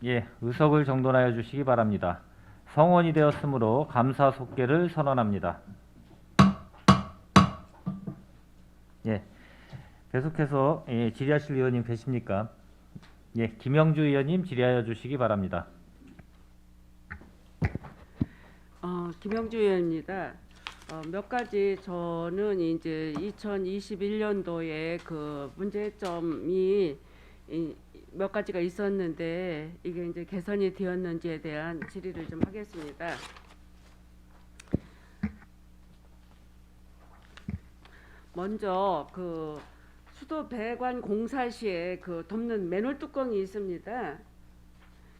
예, 의석을 정돈하여 주시기 바랍니다. 성원이 되었으므로 감사 속계를 선언합니다. 예, 계속해서 질의하실 의원님 계십니까? 예, 김영주 의원님 질의하여 주시기 바랍니다. 김영주 의원입니다. 몇 가지 저는 이제 2021년도에 그 문제점이 몇 가지가 있었는데 이게 이제 개선이 되었는지에 대한 질의를 좀 하겠습니다. 먼저 그 수도 배관 공사 시에 그 덮는 맨홀 뚜껑이 있습니다.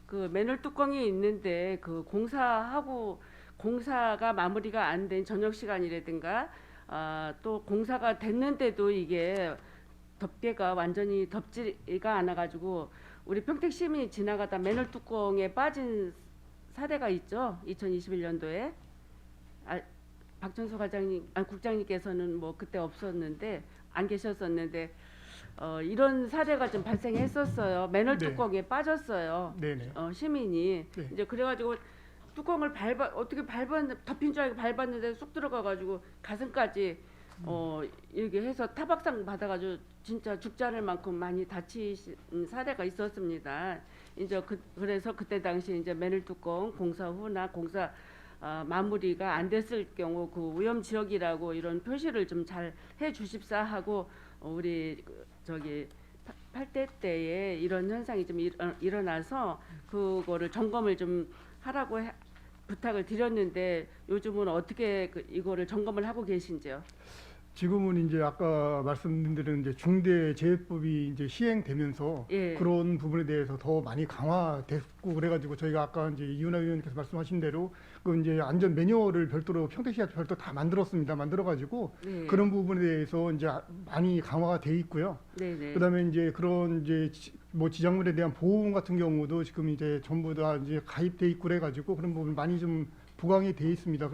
그 맨홀 뚜껑이 있는데 그 공사가 마무리가 안 된 저녁 시간이라든가 또 공사가 됐는데도 이게 덮개가 완전히 덮지가 않아 가지고 우리 평택 시민이 지나가다 맨홀 뚜껑에 빠진 사례가 있죠. 2021년도에 박준수 국장님께서는 뭐 그때 없었는데 안 계셨었는데 이런 사례가 좀 발생했었어요. 맨홀 네. 뚜껑에 빠졌어요. 네네. 시민이 네. 이제 그래가지고 뚜껑을 덮인 줄 알고 밟았는데 쑥 들어가가지고 가슴까지 이렇게 해서 타박상 받아가지고 진짜 죽지 않을 만큼 많이 다친 사례가 있었습니다. 이제 그래서 그때 당시 이제 맨홀 뚜껑 공사 후나 공사 마무리가 안 됐을 경우 그 위험 지역이라고 이런 표시를 좀 잘 해주십사 하고 우리 저기 8대 때에 이런 현상이 좀 일어나서 그거를 점검을 좀 하라고 부탁을 드렸는데 요즘은 어떻게 이거를 점검을 하고 계신지요? 지금은 이제 아까 말씀드린 이제 중대재해법이 이제 시행되면서 예. 그런 부분에 대해서 더 많이 강화됐고 그래가지고 저희가 아까 이제 이윤아 의원님께서 말씀하신 대로 그 이제 안전 매뉴얼을 별도로 평택시에서 별도 다 만들었습니다. 만들어가지고 네. 그런 부분에 대해서 이제 많이 강화가 돼 있고요. 네네. 그다음에 이제 그런 이제 뭐 지작물에 대한 보호원 같은 경우도 지금 이제 전부 다 이제 가입돼 있고 그래가지고 그런 부분 많이 좀 보강이 돼 있습니다.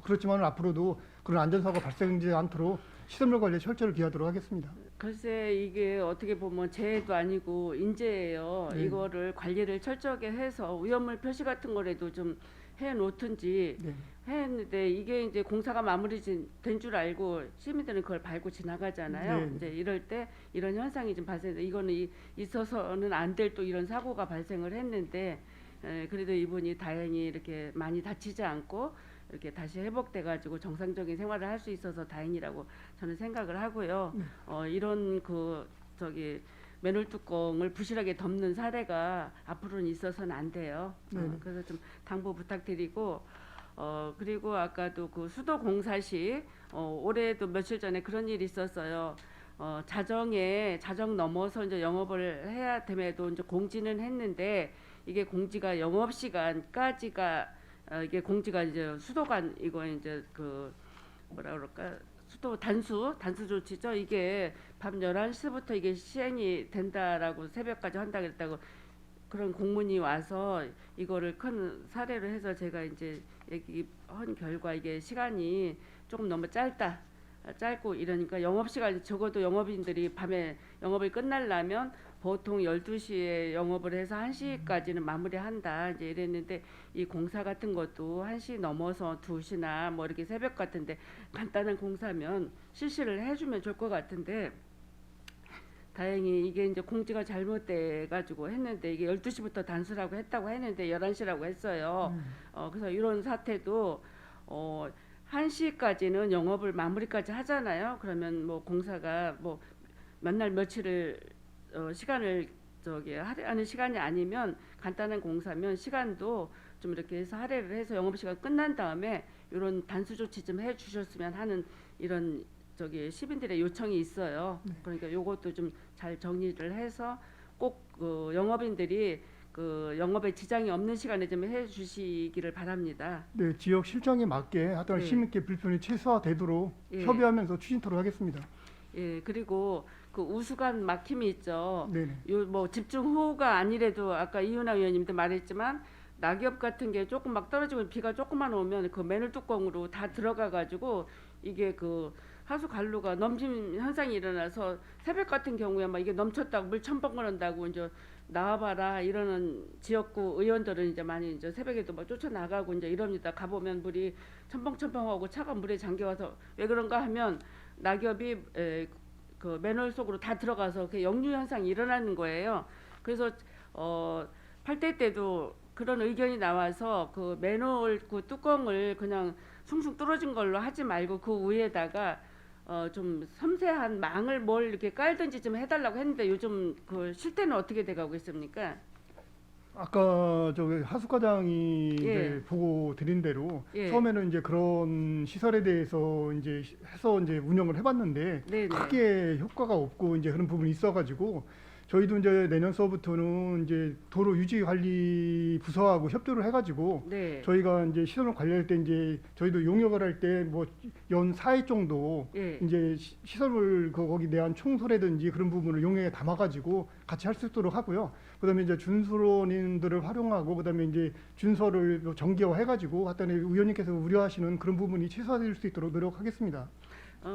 그렇지만 앞으로도 그런 안전사고가 발생하지 않도록 시설물 관리에 철저히 기하도록 하겠습니다. 글쎄 이게 어떻게 보면 재해도 아니고 인재예요. 네. 이거를 관리를 철저하게 해서 위험물 표시 같은 거라도 좀 해놓든지 네. 했는데 이게 이제 공사가 마무리된 줄 알고 시민들은 그걸 밟고 지나가잖아요. 네. 이제 이럴 때 이런 현상이 좀 발생돼 이거는 있어서는 안 될 또 이런 사고가 발생을 했는데 그래도 이분이 다행히 이렇게 많이 다치지 않고 이렇게 다시 회복돼 가지고 정상적인 생활을 할 수 있어서 다행이라고 저는 생각을 하고요. 이런 맨홀 뚜껑을 부실하게 덮는 사례가 앞으로는 있어서는 안 돼요. 그래서 좀 당부 부탁드리고 그리고 아까도 그 수도 공사 시 올해도 며칠 전에 그런 일이 있었어요. 자정 넘어서 이제 영업을 해야 됨에도 이제 공지는 했는데 이게 공지가 영업 시간까지가 이게 공지가 이제 수도관 이거 이제 그 뭐라 그럴까 수도 단수 조치죠. 이게 밤 11시부터 이게 시행이 된다라고 새벽까지 한다 그랬다고 그런 공문이 와서 이거를 큰 사례로 해서 제가 이제 얘기한 결과 이게 시간이 조금 너무 짧고 이러니까 영업시간이 적어도 영업인들이 밤에 영업을 끝나려면 보통 12시에 영업을 해서 1시까지는 마무리한다 이제 이랬는데 이 공사 같은 것도 1시 넘어서 2시나 뭐 이렇게 새벽 같은데 간단한 공사면 실시를 해주면 좋을 것 같은데 다행히 이게 이제 공지가 잘못돼 가지고 했는데 이게 12시부터 단수라고 했다고 했는데 11시라고 했어요. 그래서 이런 사태도 1시까지는 영업을 마무리까지 하잖아요. 그러면 뭐 공사가 뭐 몇 날 며칠을 시간을 할애하는 시간이 아니면 간단한 공사면 시간도 좀 이렇게 해서 할애를 해서 영업 시간 끝난 다음에 이런 단수 조치 좀 해 주셨으면 하는 이런 시민들의 요청이 있어요. 그러니까 요것도 좀 잘 정리를 해서 꼭 영업인들이 그 영업에 지장이 없는 시간에 좀 해주시기를 바랍니다. 네, 지역 실정에 맞게 하여튼 네. 시민께 불편이 최소화되도록 예. 협의하면서 추진토록 하겠습니다. 예, 그리고 그 우수관 막힘이 있죠. 네네. 요 뭐 집중호우가 아니래도 아까 이윤아 의원님도 말했지만 낙엽 같은 게 조금 막 떨어지고 비가 조금만 오면 그 맨홀 뚜껑으로 다 들어가 가지고 이게 그 하수 관로가 넘침 현상이 일어나서 새벽 같은 경우에 막 이게 넘쳤다고 물 첨벙거린다고 이제 나와봐라 이러는 지역구 의원들은 이제 많이 이제 새벽에도 막 쫓아 나가고 이제 이럽니다. 가보면 물이 첨벙첨벙하고 차가 물에 잠겨와서 왜 그런가 하면 낙엽이 그 맨홀 속으로 다 들어가서 그 역류 현상이 일어나는 거예요. 그래서 8대 때도 그런 의견이 나와서 그 맨홀 그 뚜껑을 그냥 숭숭 뚫어진 걸로 하지 말고 그 위에다가 좀 섬세한 망을 뭘 이렇게 깔든지 좀 해달라고 했는데 요즘 그 실태는 어떻게 돼가고 있습니까? 아까 저기 하숙과장이 예. 이제 보고 드린 대로 예. 처음에는 이제 그런 시설에 대해서 이제 해서 이제 운영을 해봤는데 네네. 크게 효과가 없고 이제 그런 부분이 있어가지고 저희도 이제 내년서부터는 이제 도로 유지 관리 부서하고 협조를 해가지고 네. 저희가 이제 시설을 관리할 때 이제 저희도 용역을 할 때 뭐 연 4회 정도 예. 이제 시설물 거기에 대한 청소라든지 그런 부분을 용역에 담아가지고 같이 할 수 있도록 하고요. 그다음에 이제 준수론인들을 활용하고 그다음에 이제 준서를 정기화해가지고 하여튼 의원님께서 우려하시는 그런 부분이 최소화될 수 있도록 노력하겠습니다.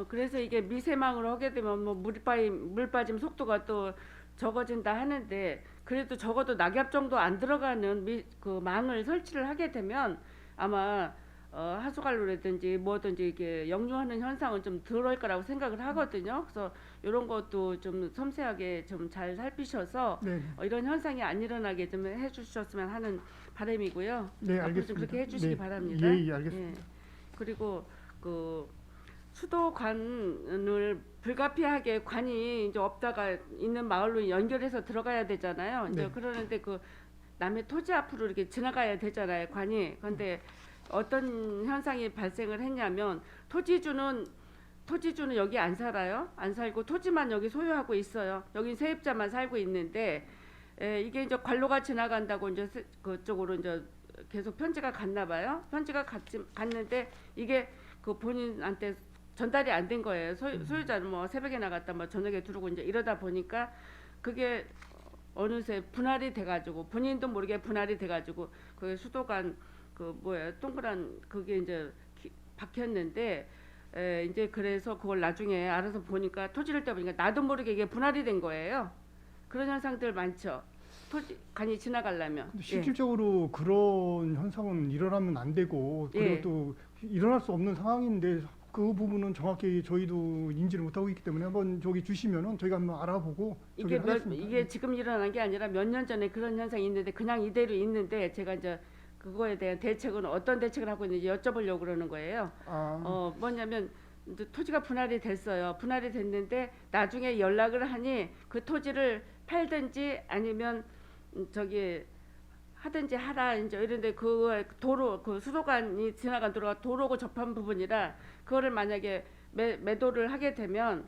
그래서 이게 미세망으로 하게 되면 뭐 물 빠짐 속도가 또 적어진다 하는데 그래도 적어도 낙엽 정도 안 들어가는 그 망을 설치를 하게 되면 아마 하수관로라든지 뭐든지 이게 역류하는 현상은 좀 덜할 거라고 생각을 하거든요. 그래서 이런 것도 좀 섬세하게 좀 잘 살피셔서 네, 이런 현상이 안 일어나게 좀 해주셨으면 하는 바람이고요. 네, 앞으로 좀 알겠습니다. 그렇게 해주시기 네, 바랍니다. 예, 알겠습니다. 예. 그리고 그 수도관을 불가피하게 관이 이제 없다가 있는 마을로 연결해서 들어가야 되잖아요. 이제 네. 그러는데 그 남의 토지 앞으로 이렇게 지나가야 되잖아요. 관이. 근데 어떤 현상이 발생을 했냐면 토지주는 여기 안 살아요. 안 살고 토지만 여기 소유하고 있어요. 여기 세입자만 살고 있는데 이게 이제 관로가 지나간다고 이제 그쪽으로 이제 계속 편지가 갔나 봐요. 편지가 갔는데 이게 그 본인한테 전달이 안 된 거예요. 소유자는 뭐 새벽에 나갔다 뭐 저녁에 들어오고 이제 이러다 보니까 그게 어느새 분할이 돼가지고 본인도 모르게 분할이 돼가지고 그 수도관 그 뭐야 동그란 그게 이제 박혔는데 이제 그래서 그걸 나중에 알아서 보니까 토지를 떼보니까 나도 모르게 이게 분할이 된 거예요. 그런 현상들 많죠. 간이 지나가려면. 근데 실질적으로 그런 현상은 일어나면 안 되고 그리고 예. 또 일어날 수 없는 상황인데 그 부분은 정확히 저희도 인지를 못하고 있기 때문에 한번 저기 주시면은 저희가 한번 알아보고 이게 하겠습니다. 이게 지금 일어난 게 아니라 몇 년 전에 그런 현상이 있는데 그냥 이대로 있는데 제가 이제 그거에 대한 대책은 어떤 대책을 하고 있는지 여쭤보려고 그러는 거예요. 뭐냐면 이제 토지가 분할이 됐어요. 분할이 됐는데 나중에 연락을 하니 그 토지를 팔든지 아니면 저기 하든지 하라 이제 이런데 그 도로 그 수도관이 지나간 도로가 도로고 접한 부분이라 그거를 만약에 매도를 하게 되면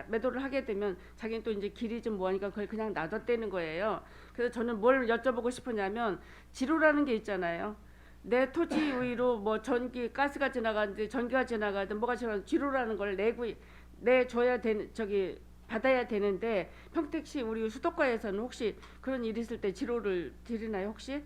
매도를 하게 되면 자기는 또 이제 길이 좀 뭐하니까 그걸 그냥 놔뒀다는 거예요. 그래서 저는 뭘 여쭤보고 싶으냐면 지로라는 게 있잖아요. 내 토지 위로 뭐 전기 가스가 지나가는데 전기가 지나가든 뭐가 지나가든 지로라는 걸 내줘야 되는 저기 받아야 되는데 평택시 우리 수도과에서는 혹시 그런 일 있을 때 지로를 드리나요 혹시?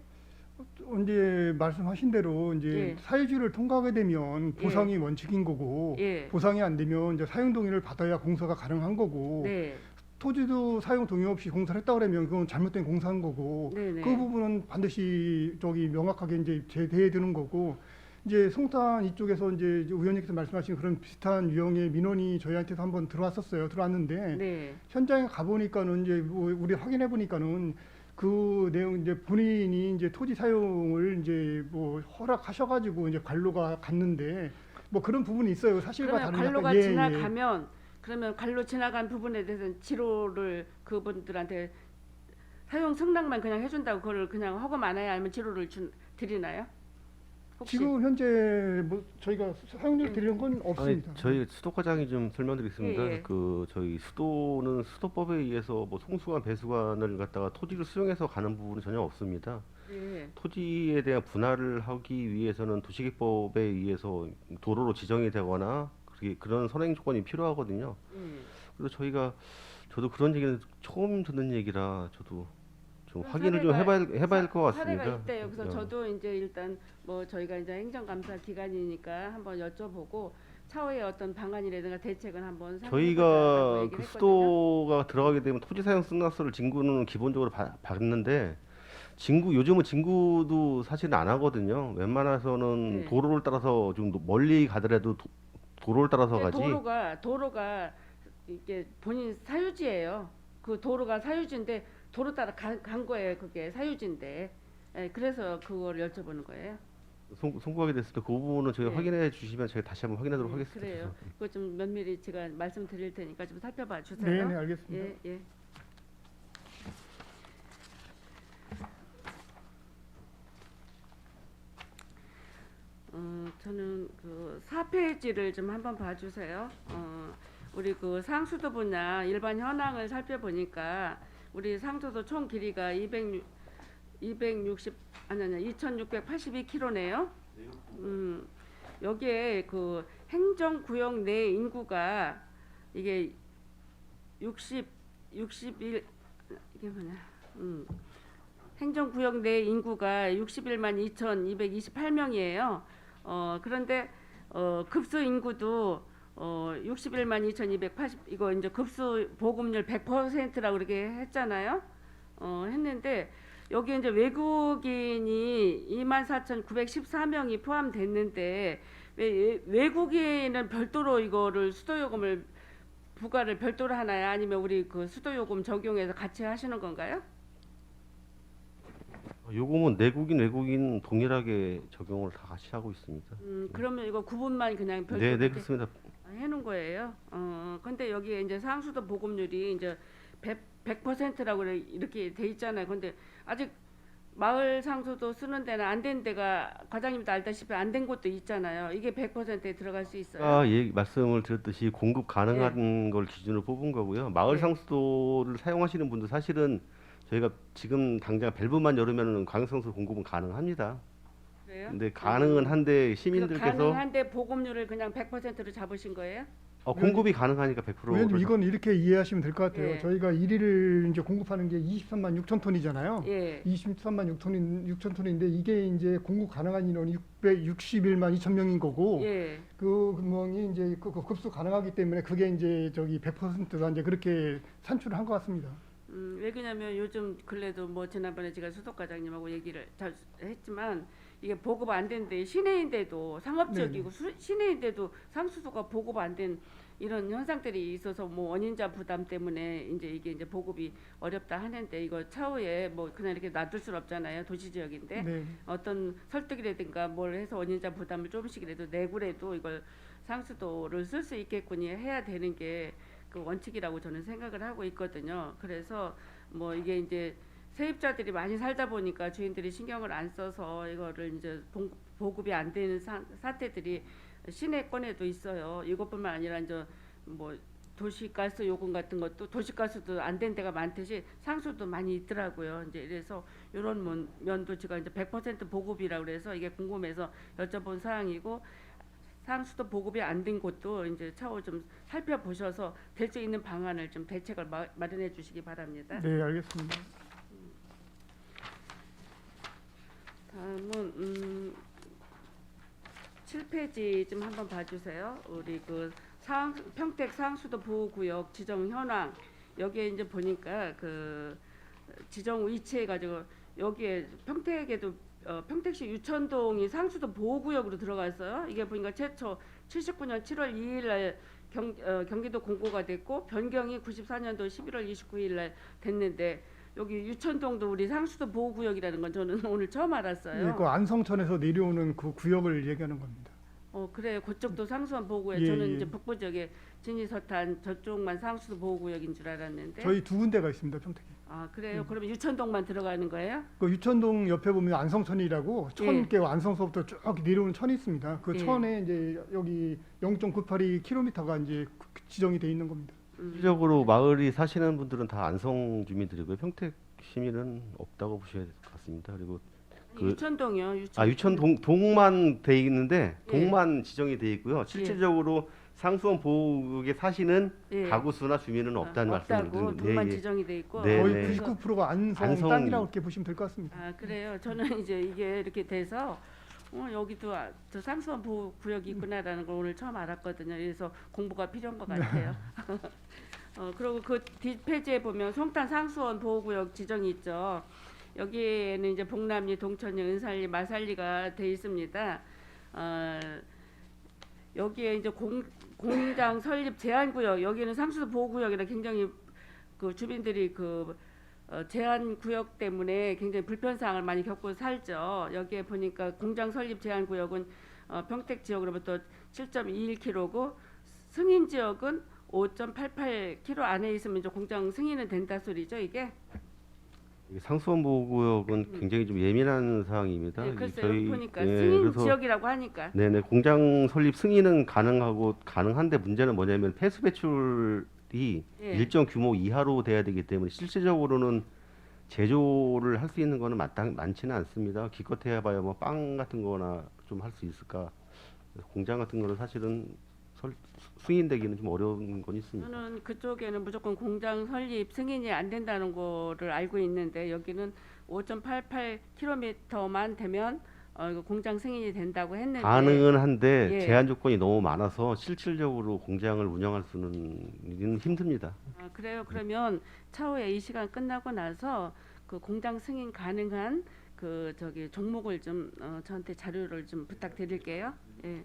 이제 말씀하신 대로 이제 예. 사유지를 통과하게 되면 보상이 원칙인 거고 예. 보상이 안 되면 이제 사용 동의를 받아야 공사가 가능한 거고 네. 토지도 사용 동의 없이 공사를 했다 그러면 그건 잘못된 공사한 거고 네네. 그 부분은 반드시 저기 명확하게 이제 제대해야 되는 거고 이제 송탄 이쪽에서 이제 의원님께서 말씀하신 그런 비슷한 유형의 민원이 저희한테도 한번 들어왔는데 네. 현장에 가 보니까는 이제 뭐 우리 확인해 보니까는 그 내용 이제 본인이 이제 토지 사용을 이제 뭐 허락하셔가지고 이제 관로가 갔는데 뭐 그런 부분이 있어요. 사실과 그러면 다른 관로가 약간- 예, 예. 지나가면 그러면 관로 지나간 부분에 대해서는 지로를 그분들한테 사용 승낙만 그냥 해준다고 그걸 그냥 허가 많아야 아니면 지로를 드리나요? 혹시? 지금 현재 뭐 저희가 사용료를 드리는 건 없습니다. 아니, 저희 수도과장이 좀 설명드리겠습니다. 예, 예. 그 저희 수도는 수도법에 의해서 뭐 송수관, 배수관을 갖다가 토지를 수용해서 가는 부분은 전혀 없습니다. 예. 토지에 대한 분할을 하기 위해서는 도시계획법에 의해서 도로로 지정이 되거나 그런 선행 조건이 필요하거든요. 예. 그래서 저도 그런 얘기는 처음 듣는 얘기라 저도 좀 그 확인을 좀 해봐야 될 것 같습니다. 사례가 있대요. 그래서 어. 저도 이제 일단 뭐 저희가 이제 행정감사 기관이니까 한번 여쭤보고 차후에 어떤 방안이라든가 대책은 한번 생각해보자라고 저희가 얘기를 그 했거든요. 수도가 들어가게 되면 토지 사용 승낙서를 진구는 기본적으로 받는데 진구 요즘은 진구도 사실은 안 하거든요. 웬만해서는 네. 도로를 따라서 좀 멀리 가더라도 도로를 따라서 근데 가지. 도로가 이게 본인 사유지예요. 그 도로가 사유지인데 도로 따라 간 거예요. 그게 사유지인데. 예, 그래서 그걸 여쭤보는 거예요. 송구하게 됐을 때 그 부분은 저희가 네. 확인해 주시면 저희가 다시 한번 확인하도록 하겠습니다. 그래요. 그거 좀 면밀히 제가 말씀드릴 테니까 좀 살펴봐 주세요. 네, 네, 알겠습니다. 예, 예. 저는 그 4페이지를 좀 한번 봐주세요. 우리 그 상수도 분야 일반 현황을 살펴보니까 우리 상수도 총 길이가 2,682km네요. 여기에 그 행정구역 내 인구가 이게 61 이게 뭐냐? 행정구역 내 인구가 61만 2,228명이에요. 그런데 급수 인구도 61만 2,280 이거 이제 급수 보급률 100%라고 그렇게 했잖아요. 했는데 여기 이제 외국인이 24,914명이 포함됐는데 왜 외국인은 별도로 이거를 수도요금을 부과를 별도로 하나요? 아니면 우리 그 수도요금 적용해서 같이 하시는 건가요? 요금은 내국인 외국인 동일하게 적용을 다 같이 하고 있습니다. 그러면 이거 구분만 그냥 별도로 네, 네 이렇게 그렇습니다. 해놓은 거예요. 근데 여기에 이제 상수도 보급률이 이제 100%라고 이렇게 돼 있잖아요. 근데 아직 마을 상수도 쓰는 데는 안 된 데가 과장님도 알다시피 안 된 곳도 있잖아요. 이게 100%에 들어갈 수 있어요. 말씀을 드렸듯이 공급 가능한 걸 기준으로 뽑은 거고요. 마을 네. 상수도를 사용하시는 분들 사실은 저희가 지금 당장 밸브만 열으면 광역상수도 공급은 가능합니다. 그래요? 근데 가능은 한데 시민들께서 가능한데 보급률을 그냥 100%로 잡으신 거예요? 공급이 가능하니까 100%를 의원님 이건 이렇게 이해하시면 될 것 같아요. 예. 저희가 1일을 이제 공급하는 게 23만 6천 톤이잖아요. 예. 23만 6천 톤인데 이게 이제 공급 가능한 인원이 661만 2천 명인 거고 예. 그 구멍이 이제 그 급수 가능하기 때문에 그게 이제 저기 100%가 이제 그렇게 산출을 한 것 같습니다. 왜 그러냐면 요즘 근래도 뭐 지난번에 제가 수도과장님하고 얘기를 잘 했지만 이게 보급 안 된데 시내인데도 상업지역이고 시내인데도 상수도가 보급 안 된 이런 현상들이 있어서 뭐 원인자 부담 때문에 이제 이게 이제 보급이 어렵다 하는데 이거 차후에 뭐 그냥 이렇게 놔둘 수는 없잖아요. 도시 지역인데 네. 어떤 설득이라든가 뭘 해서 원인자 부담을 조금씩이라도 내고라도 이걸 상수도를 쓸 수 있게끔이 해야 되는 게 그 원칙이라고 저는 생각을 하고 있거든요. 그래서 뭐 이게 이제 세입자들이 많이 살다 보니까 주인들이 신경을 안 써서 이거를 이제 보급이 안 되는 사태들이 시내권에도 있어요. 이것뿐만 아니라 이제 뭐 도시가스 요금 같은 것도 도시가스도 안 된 데가 많듯이 상수도 많이 있더라고요. 이제 이래서 이런 면도 제가 이제 100% 보급이라고 그래서 이게 궁금해서 여쭤본 사항이고 상수도 보급이 안 된 곳도 이제 차후 좀 살펴보셔서 될 수 있는 방안을 좀 대책을 마련해 주시기 바랍니다. 네, 알겠습니다. 다음은 7페이지 좀 한번 봐주세요. 우리 그 평택 상수도 보호구역 지정 현황 여기에 이제 보니까 그 지정 위치해 가지고 여기에 평택에도 평택시 유천동이 상수도 보호구역으로 들어갔어요. 이게 보니까 최초 79년 7월 2일 날 경기도 공고가 됐고 변경이 94년도 11월 29일 날 됐는데 여기 유천동도 우리 상수도 보호구역이라는 건 저는 오늘 처음 알았어요. 예, 그 안성천에서 내려오는 그 구역을 얘기하는 겁니다. 그래요. 그쪽도 상수원 보호구역. 예, 저는 예. 이제 북부 지역에 진이서탄 저쪽만 상수도 보호구역인 줄 알았는데. 저희 두 군데가 있습니다, 평택에. 아 그래요. 그러면 유천동만 들어가는 거예요? 그 유천동 옆에 보면 안성천이라고 예. 개 안성서부터 쭉 내려오는 천이 있습니다. 그 예. 천에 이제 여기 0.982km가 이제 지정이 돼 있는 겁니다. 실질적으로 마을이 사시는 분들은 다 안성 주민들이고요. 평택 시민은 없다고 보셔야 될 것 같습니다. 그리고 유천동이요. 유천 동만 돼 있는데 예. 동만 지정이 돼 있고요. 실질적으로 상수원 보호구역에 사시는 예. 가구 수나 주민은 없다는 말씀을 없다고 드리는데 동만 지정이 돼 있고. 네, 거의 네. 99%가 안성 안성- 땅이라고 이렇게 보시면 될 것 같습니다. 아 그래요. 저는 이제 이게 이렇게 돼서 여기도 저 상수원 보호 구역이 있구나라는 걸 오늘 처음 알았거든요. 그래서 공부가 필요한 것 같아요. 그리고 그 뒷페이지에 보면 송탄 상수원 보호구역 지정이 있죠. 여기에는 이제 봉남리, 동천리, 은살리, 마살리가 돼 있습니다. 여기에 이제 공장 설립 제한구역, 여기는 상수 보호구역이라 굉장히 그 주민들이 그 제한 구역 때문에 굉장히 불편사항을 많이 겪고 살죠. 여기에 보니까 공장 설립 제한 구역은 평택 지역으로부터 7.21km고 승인 지역은 5.88km 안에 있으면 이제 공장 승인은 된다 소리죠, 이게? 이게 상수원 보호구역은 굉장히 좀 예민한 사항입니다. 네, 이게 글쎄요. 보니까 예, 승인 그래서 지역이라고 하니까. 네네 공장 설립 승인은 가능한데 문제는 뭐냐면 폐수 배출이 예. 일정 규모 이하로 돼야 되기 때문에 실질적으로는 제조를 할 수 있는 거는 많지는 않습니다. 기껏해야 봐야 뭐 빵 같은 거나 좀 할 수 있을까. 그래서 공장 같은 거는 사실은 승인되기는 좀 어려운 건 있습니다. 저는 그쪽에는 무조건 공장 설립 승인이 안 된다는 거를 알고 있는데 여기는 5.88km만 되면 이거 공장 승인이 된다고 했는데 가능은 한데 예. 제한 조건이 너무 많아서 실질적으로 공장을 운영할 수는 힘듭니다. 그래요. 그러면 차후에 이 시간 끝나고 나서 그 공장 승인 가능한 그 저기 종목을 좀 저한테 자료를 좀 부탁드릴게요. 예.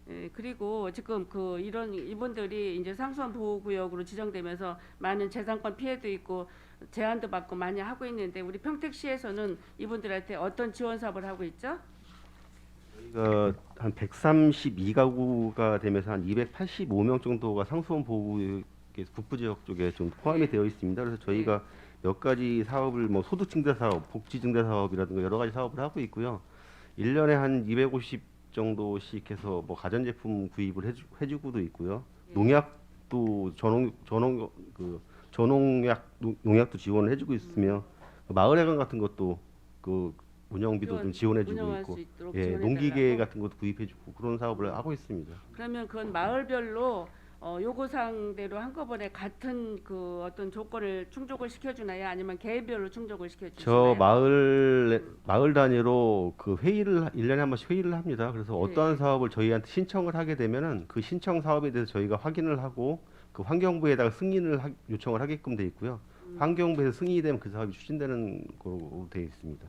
예, 그리고 지금 그 이런 이분들이 이제 상수원 보호구역으로 지정되면서 많은 재산권 피해도 있고 제한도 받고 많이 하고 있는데 우리 평택시에서는 이분들한테 어떤 지원 사업을 하고 있죠? 저희가 한 132가구가 되면서 한 285명 정도가 상수원 보호구역 북부 지역 쪽에 좀 포함이 되어 있습니다. 그래서 저희가 몇 가지 사업을 뭐 소득 증대 사업, 복지 증대 사업이라든가 여러 가지 사업을 하고 있고요. 1년에 한 250 정도씩 해서 뭐 가전제품 구입을 해주고도 있고요. 농약도 전농약 농약도 지원을 해주고 있으며 마을회관 같은 것도 그 운영비도 좀 지원해주고 운영할 있고, 수 있도록 예, 지원해달라고. 농기계 같은 것도 구입해주고 그런 사업을 하고 있습니다. 그러면 그건 마을별로 요구사항대로 한꺼번에 같은 그 어떤 조건을 충족을 시켜주나요? 아니면 개별로 충족을 시켜주나요? 저 마을 단위로 그 회의를 1년에 한 번씩 회의를 합니다. 그래서 어떠한 사업을 저희한테 신청을 하게 되면은 그 신청 사업에 대해서 저희가 확인을 하고 그 환경부에다가 승인을 요청을 하게끔 돼 있고요. 환경부에서 승인이 되면 그 사업이 추진되는 거로 돼 있습니다.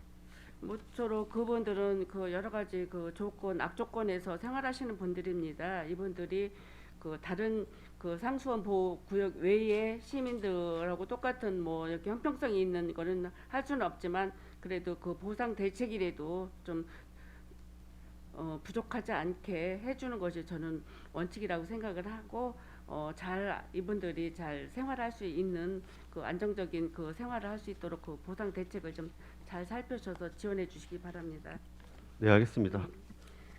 모쪼록 그분들은 그 여러 가지 그 조건, 악조건에서 생활하시는 분들입니다. 이분들이 그 다른 그 상수원 보호 구역 외에 시민들하고 똑같은 뭐 이렇게 형평성이 있는 거는 할 수는 없지만 그래도 그 보상 대책이라도 좀 부족하지 않게 해주는 것이 저는 원칙이라고 생각을 하고 잘 이분들이 잘 생활할 수 있는 그 안정적인 그 생활을 할 수 있도록 그 보상 대책을 좀 잘 살펴셔서 지원해 주시기 바랍니다. 네, 알겠습니다.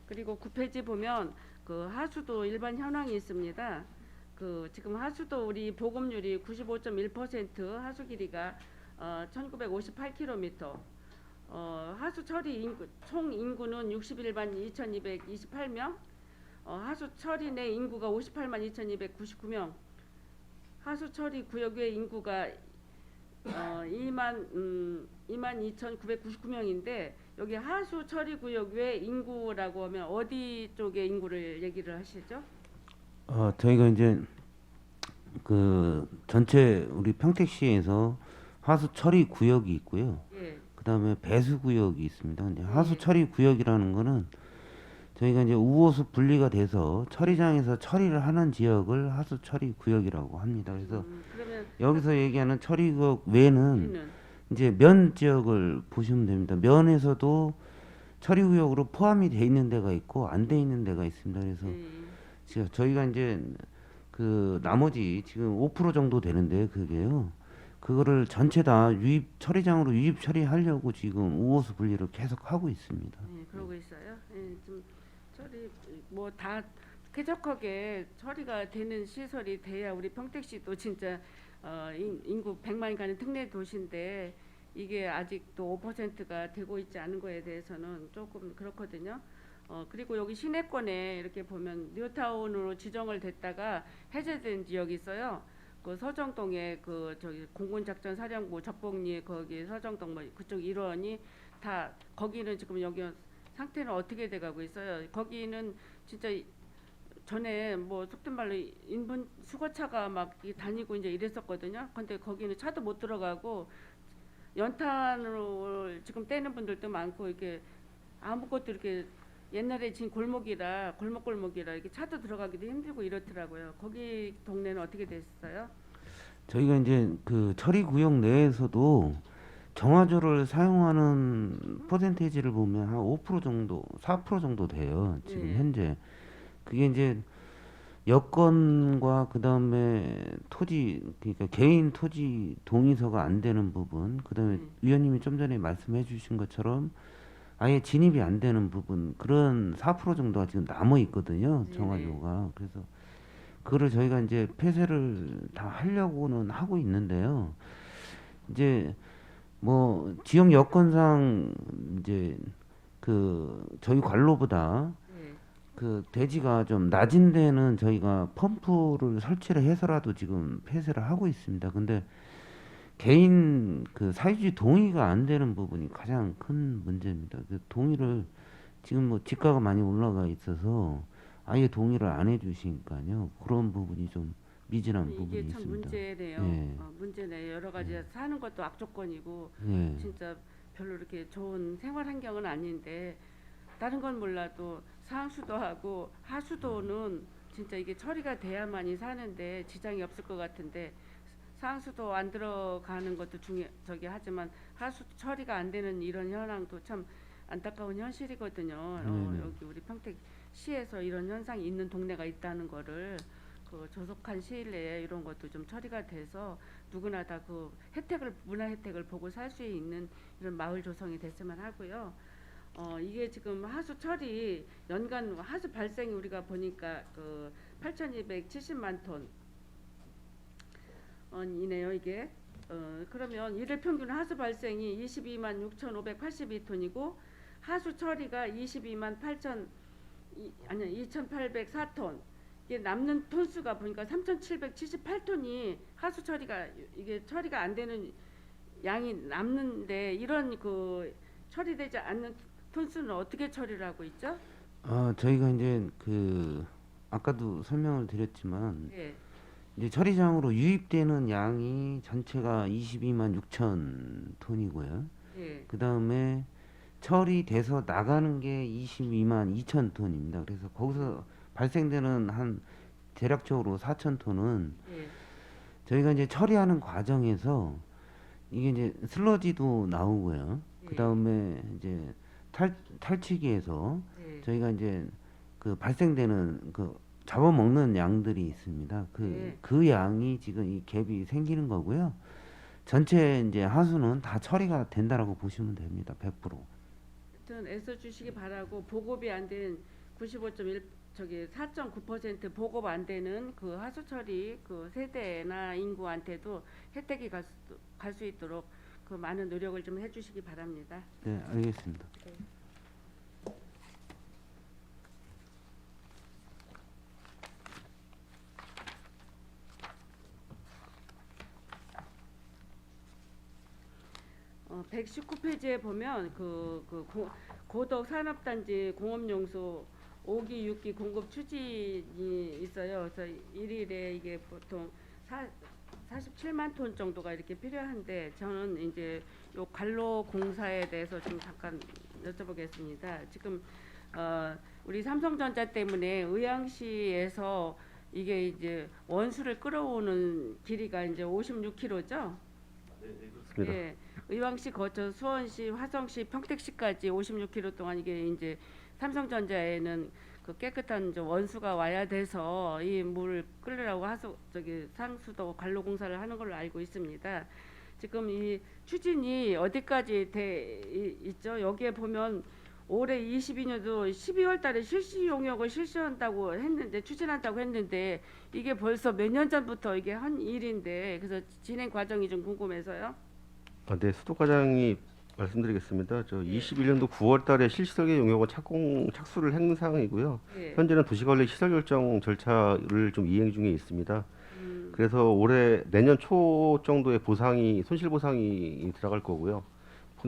그리고 9페이지 보면 그 하수도 일반 현황이 있습니다. 그 지금 하수도 우리 보급률이 95.1%, 하수 길이가 1958km. 하수 처리 인구, 총 인구는 61만 2228명. 하수 처리 내 인구가 58만 2299명. 하수 처리 구역 외 인구가 2만 2,999명인데 여기 하수 처리 구역 외 인구라고 하면 어디 쪽의 인구를 얘기를 하시죠? 저희가 이제 그 전체 우리 평택시에서 하수 처리 구역이 있고요. 예. 그다음에 배수 구역이 있습니다. 이제 하수 처리 구역이라는 거는 저희가 이제 우호수 분리가 돼서 처리장에서 처리를 하는 지역을 하수 처리 구역이라고 합니다. 그래서 그러면 여기서 얘기하는 처리 구역 외에는 우리는 이제 면 지역을 보시면 됩니다. 면에서도 처리 구역으로 포함이 돼 있는 데가 있고 안 돼 있는 데가 있습니다. 그래서 지금 저희가 이제 그 나머지 지금 5% 정도 되는데 그게요. 그거를 전체 다 유입 처리장으로 유입 처리하려고 지금 우호수 분리를 계속 하고 있습니다. 예, 그러고 있어요. 예, 좀 처리 뭐 다 쾌적하게 처리가 되는 시설이 돼야 우리 평택시도 진짜 인구 100만 가는 특례 도시인데 이게 아직도 5%가 되고 있지 않은 거에 대해서는 조금 그렇거든요. 그리고 여기 시내권에 이렇게 보면 뉴타운으로 지정을 됐다가 해제된 지역이 있어요. 그 서정동에 그 저기 공군작전사령부 접봉리 거기 서정동 뭐 그쪽 일원이 다 거기는 지금 여기 상태는 어떻게 돼가고 있어요. 거기는 진짜 전에 뭐 속된 말로 인분 수거차가 막 다니고 이제 이랬었거든요. 근데 거기는 차도 못 들어가고 연탄으로 지금 떼는 분들도 많고 이렇게 아무것도 이렇게 옛날에 진 골목골목이라 이렇게 차도 들어가기도 힘들고 이렇더라고요. 거기 동네는 어떻게 됐어요? 저희가 이제 그 처리 구역 내에서도 정화조를 사용하는 퍼센테이지를 보면 한 5% 정도, 4% 정도 돼요. 지금 네. 현재. 그게 이제 여건과 그다음에 토지, 그러니까 개인 토지 동의서가 안 되는 부분, 그다음에 위원님이 좀 전에 말씀해 주신 것처럼 아예 진입이 안 되는 부분, 그런 4% 정도가 지금 남아 있거든요. 네네. 정화조가. 그래서 그거를 저희가 이제 폐쇄를 다 하려고는 하고 있는데요. 이제 뭐 지역 여건상 이제 그 저희 관로보다 네. 그 대지가 좀 낮은 데는 저희가 펌프를 설치를 해서라도 지금 폐쇄를 하고 있습니다. 근데 개인 그 사유지 동의가 안 되는 부분이 가장 큰 문제입니다. 그 동의를 지금 뭐 지가가 많이 올라가 있어서 아예 동의를 안 해주시니까요. 그런 부분이 좀 미진한 부분이 이게 참 있습니다. 문제네요. 예. 문제네. 여러 가지 사는 것도 악조건이고 예. 진짜 별로 이렇게 좋은 생활 환경은 아닌데 다른 건 몰라도 상수도하고 하수도는 진짜 이게 처리가 돼야만이 사는데 지장이 없을 것 같은데 상수도 안 들어가는 것도 저기 하지만 하수 처리가 안 되는 이런 현황도 참 안타까운 현실이거든요. 네네. 여기 우리 평택시에서 이런 현상이 있는 동네가 있다는 거를 그 조속한 시일 내에 이런 것도 좀 처리가 돼서 누구나 다 그 문화 혜택을 보고 살 수 있는 이런 마을 조성이 됐으면 하고요. 이게 지금 하수 처리 연간 하수 발생이 우리가 보니까 그 8,270만 톤이네요. 이게 그러면 일일 평균 하수 발생이 22만 6,582톤이고 하수 처리가 22만 2,804톤. 이게 남는 톤수가 보니까 3,778톤이 하수 처리가 이게 처리가 안 되는 양이 남는데 이런 그 처리되지 않는 톤수는 어떻게 처리를 하고 있죠? 저희가 이제 그 아까도 설명을 드렸지만 예. 이제 처리장으로 유입되는 양이 전체가 22만 6천 톤이고요. 예. 그 다음에 처리돼서 나가는 게 22만 2천 톤입니다. 그래서 거기서 발생되는 한 대략적으로 4천 톤은 예. 저희가 이제 처리하는 과정에서 이게 이제 슬러지도 나오고요. 예. 그 다음에 이제 탈취기에서 예. 저희가 이제 그 발생되는 그 잡아먹는 양들이 있습니다. 네. 그 양이 지금 이 갭이 생기는 거고요. 전체 이제 하수는 다 처리가 된다라고 보시면 됩니다. 100%. 하여튼 애써 주시기 바라고 보급이 안 된 95.1 저기 4.9% 보급 안 되는 그 하수 처리 그 세대나 인구한테도 혜택이 갈 수 있도록 그 많은 노력을 좀 해주시기 바랍니다. 네, 알겠습니다. 어, 119페이지에 보면 고덕 산업단지 공업용수 5기, 6기 공급 추진이 있어요. 그래서 일일에 이게 보통 47만 톤 정도가 이렇게 필요한데 저는 이제 요 관로 공사에 대해서 좀 잠깐 여쭤보겠습니다. 지금 우리 삼성전자 때문에 의왕시에서 이게 이제 원수를 끌어오는 길이가 이제 56km죠. 그렇습니다. 예, 의왕시 거쳐 수원시, 화성시, 평택시까지 56km 동안 이게 이제 삼성전자에는 그 깨끗한 저 원수가 와야 돼서 이 물을 끌으라고 상수도 관로 공사를 하는 걸로 알고 있습니다. 지금 이 추진이 어디까지 돼 있죠? 여기에 보면 올해 22년도 12월 달에 실시 용역을 추진한다고 했는데 이게 벌써 몇 년 전부터 이게 한 일인데 그래서 진행 과정이 좀 궁금해서요. 네, 수도과장이 말씀드리겠습니다. 저 21년도 9월 달에 실시설계 용역은 착수를 한 상황이고요. 예. 현재는 도시관리 시설 결정 절차를 좀 이행 중에 있습니다. 그래서 올해 내년 초 정도에 손실 보상이 들어갈 거고요.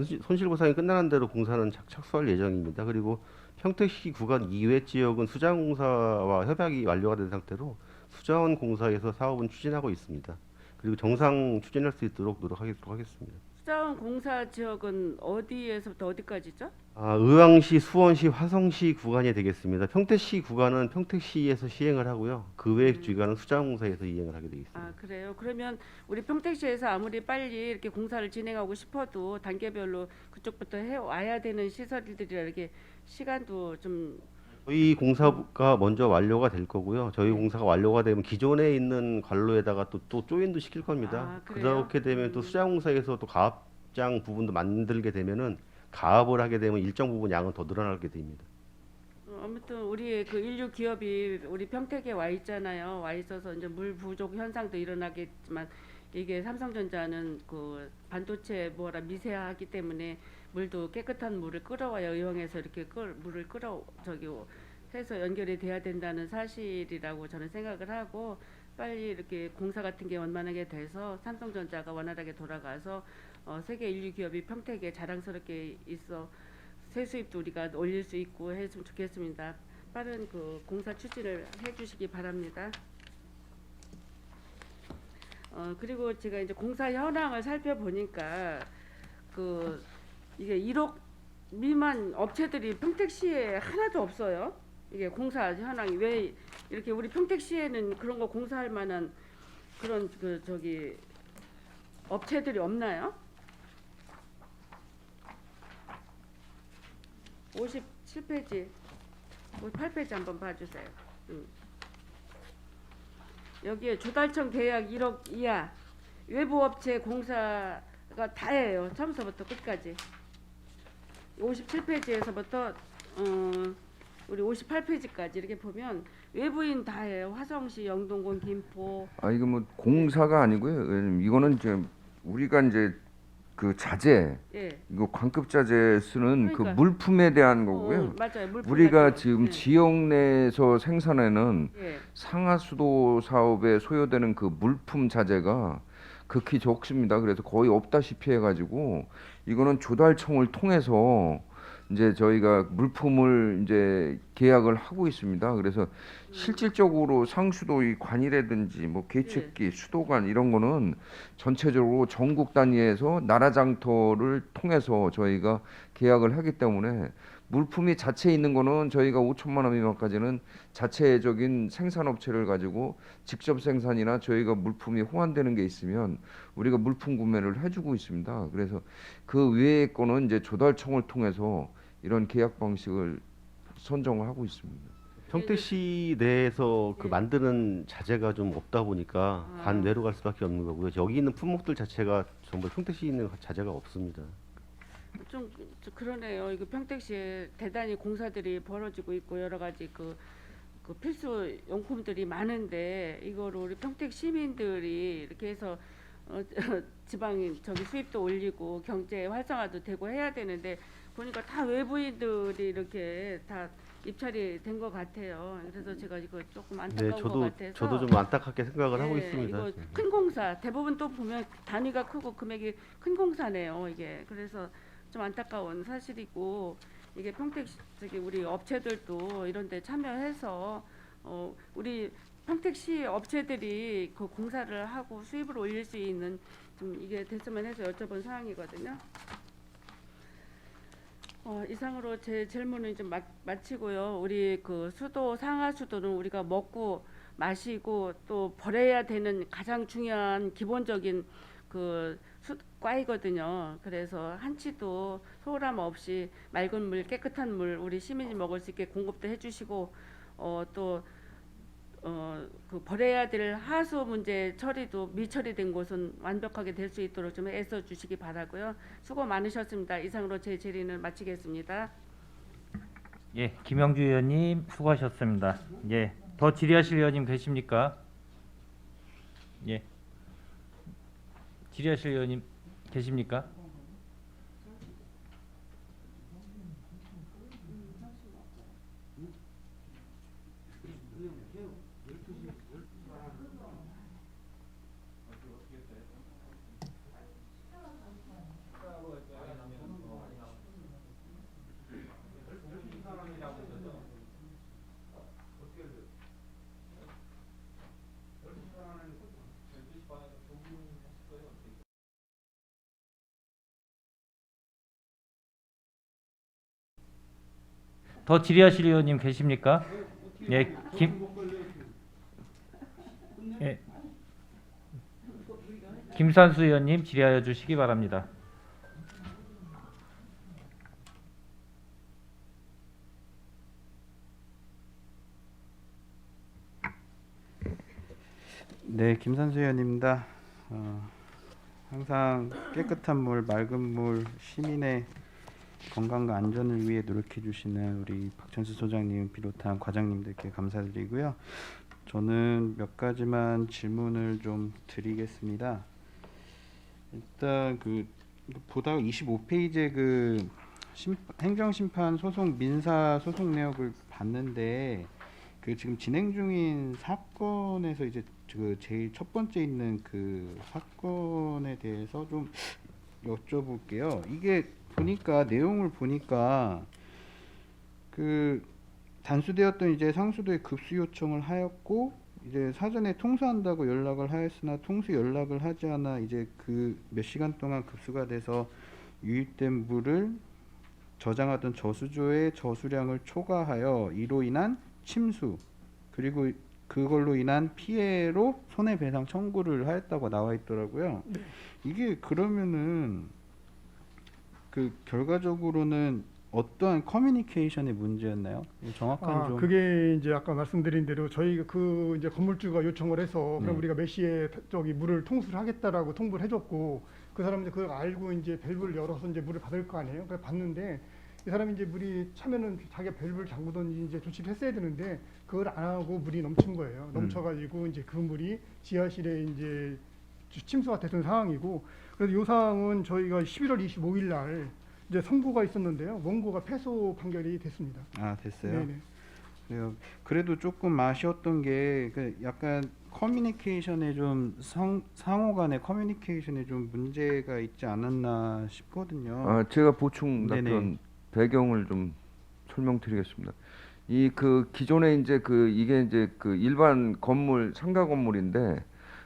손실보상이 끝나는 대로 공사는 착수할 예정입니다. 그리고 평택시 구간 이외 지역은 수자원공사와 협약이 완료가 된 상태로 수자원공사에서 사업은 추진하고 있습니다. 그리고 정상 추진할 수 있도록 노력하도록 하겠습니다. 수자원 공사 지역은 어디에서부터 어디까지죠? 의왕시, 수원시, 화성시 구간이 되겠습니다. 평택시 구간은 평택시에서 시행을 하고요. 그 외의 구간은 수자원공사에서 이행을 하게 되겠습니다. 아, 그래요. 그러면 우리 평택시에서 아무리 빨리 이렇게 공사를 진행하고 싶어도 단계별로 그쪽부터 해 와야 되는 시설들이라 이렇게 시간도 좀 저희 공사가 먼저 완료가 될 거고요. 저희 공사가 완료가 되면 기존에 있는 관로에다가 또 조인도 시킬 겁니다. 아, 그래요? 그렇게 되면 또 수자공사에서 또 가압장 부분도 만들게 되면은 가압을 하게 되면 일정 부분 양은 더 늘어나게 됩니다. 아무튼 우리 그 인류 기업이 우리 평택에 와 있잖아요. 와 있어서 이제 물 부족 현상도 일어나겠지만 이게 삼성전자는 그 반도체 뭐라 미세하기 때문에 물도 깨끗한 물을 끌어와야 의왕에서 이렇게 물을 끌어 저기 해서 연결이 돼야 된다는 사실이라고 저는 생각을 하고 빨리 이렇게 공사 같은 게 원만하게 돼서 삼성전자가 원활하게 돌아가서 세계 인류 기업이 평택에 자랑스럽게 있어 세수입도 우리가 올릴 수 있고 했으면 좋겠습니다. 빠른 그 공사 추진을 해주시기 바랍니다. 그리고 제가 이제 공사 현황을 살펴보니까 그 이게 1억 미만 업체들이 평택시에 하나도 없어요. 이게 공사 현황이 왜 이렇게 우리 평택시에는 그런 거 공사할 만한 그런 그 저기 업체들이 없나요? 57페이지, 58페이지 한번 봐주세요. 여기에 조달청 계약 1억 이하 외부 업체 공사가 다예요. 처음서부터 끝까지. 57페이지에서부터 우리 58페이지까지 이렇게 보면 외부인 다예요. 화성시, 영동군, 김포. 이거 뭐 공사가 아니고요. 왜냐면 이거는 이제 우리가 이제 그 자재, 예. 이거 관급 자재 쓰는 그러니까. 그 물품에 대한 거고요. 맞아요. 물품 우리가 같은 거. 지금 예. 지역 내에서 생산하는 예. 상하수도 사업에 소요되는 그 물품 자재가 극히 적습니다. 그래서 거의 없다시피 해가지고 이거는 조달청을 통해서 이제 저희가 물품을 이제 계약을 하고 있습니다. 그래서 실질적으로 상수도 이 관이라든지 뭐 계측기, 수도관 이런 거는 전체적으로 전국 단위에서 나라 장터를 통해서 저희가 계약을 하기 때문에 물품이 자체에 있는 거는 저희가 5천만 원 미만까지는 자체적인 생산업체를 가지고 직접 생산이나 저희가 물품이 호환되는 게 있으면 우리가 물품 구매를 해주고 있습니다. 그래서 그 외의 거는 이제 조달청을 통해서 이런 계약 방식을 선정을 하고 있습니다. 평택시 내에서 그 예. 만드는 자재가 좀 없다 보니까 아. 관내로 갈 수밖에 없는 거고요. 여기 있는 품목들 자체가 전부 평택시에 있는 자재가 없습니다. 좀 그러네요. 이거 평택시에 대단히 공사들이 벌어지고 있고 여러 가지 그 필수 용품들이 많은데 이거를 우리 평택 시민들이 이렇게 해서 지방 저기 수입도 올리고 경제 활성화도 되고 해야 되는데 보니까 다 외부인들이 이렇게 다 입찰이 된 것 같아요. 그래서 제가 이거 조금 네, 안타까운 것 같아서 저도 좀 안타깝게 생각을 하고 예, 있습니다. 이거 큰 공사 대부분 또 보면 단위가 크고 금액이 큰 공사네요. 이게 그래서 좀 안타까운 사실이고 이게 평택 저기 우리 업체들도 이런데 참여해서 우리 평택시 업체들이 그 공사를 하고 수입을 올릴 수 있는 좀 이게 됐으면 해서 여쭤본 사항이거든요. 이상으로 제 질문은 좀 마치고요. 우리 그 수도 상하수도는 우리가 먹고 마시고 또 버려야 되는 가장 중요한 기본적인 그 과이거든요. 그래서 한치도 소홀함 없이 맑은 물, 깨끗한 물 우리 시민이 먹을 수 있게 공급도 해주시고 그 버려야 될 하수 문제 처리도 미처리된 곳은 완벽하게 될 수 있도록 좀 애써 주시기 바라고요. 수고 많으셨습니다. 이상으로 제 질의는 마치겠습니다. 예, 김영주 의원님 수고하셨습니다. 예, 더 질의하실 의원님 계십니까? 예, 질의하실 의원님 계십니까? 더 질의하실 의원님 계십니까? 예, 예, 김산수 의원님 질의하여 주시기 바랍니다. 네, 김산수 의원입니다. 항상 깨끗한 물, 맑은 물, 시민의 건강과 안전을 위해 노력해 주시는 우리 박천수 소장님 비롯한 과장님들께 감사드리고요. 저는 몇 가지만 질문을 좀 드리겠습니다. 일단 보다가 25페이지에 행정심판 소송 민사 소송 내역을 봤는데 지금 진행 중인 사건에서 이제 제일 첫 번째 있는 그 사건에 대해서 좀 여쭤볼게요. 이게 보니까 내용을 보니까 단수되었던 이제 상수도에 급수 요청을 하였고 이제 사전에 통수한다고 연락을 하였으나 통수 연락을 하지 않아 이제 몇 시간 동안 급수가 돼서 유입된 물을 저장하던 저수조의 저수량을 초과하여 이로 인한 침수 그리고 그걸로 인한 피해로 손해배상 청구를 하였다고 나와 있더라고요. 네. 이게 그러면은 결과적으로는 어떠한 커뮤니케이션의 문제였나요? 정확한 좀 그게 이제 아까 말씀드린 대로 저희가 이제 건물주가 요청을 해서 그럼 네. 우리가 몇 시에 물을 통수를 하겠다라고 통보를 해줬고 그 사람이 이제 그걸 알고 이제 밸브를 열어서 이제 물을 받을 거 아니에요. 그래서 봤는데 이 사람이 이제 물이 차면은 자기가 밸브를 잠그든지 이제 조치를 했어야 되는데 그걸 안 하고 물이 넘친 거예요. 넘쳐가지고 이제 그 물이 지하실에 이제 침수가 됐던 상황이고 그래서 이 사항은 저희가 11월 25일 날 이제 선고가 있었는데요. 원고가 패소 판결이 됐습니다. 됐어요. 네네. 그래요. 그래도 조금 아쉬웠던 게 약간 커뮤니케이션에 좀 상호 간의 커뮤니케이션에 좀 문제가 있지 않았나 싶거든요. 제가 보충 네네. 답변 배경을 좀 설명드리겠습니다. 기존에 이제 이게 이제 일반 건물 상가 건물인데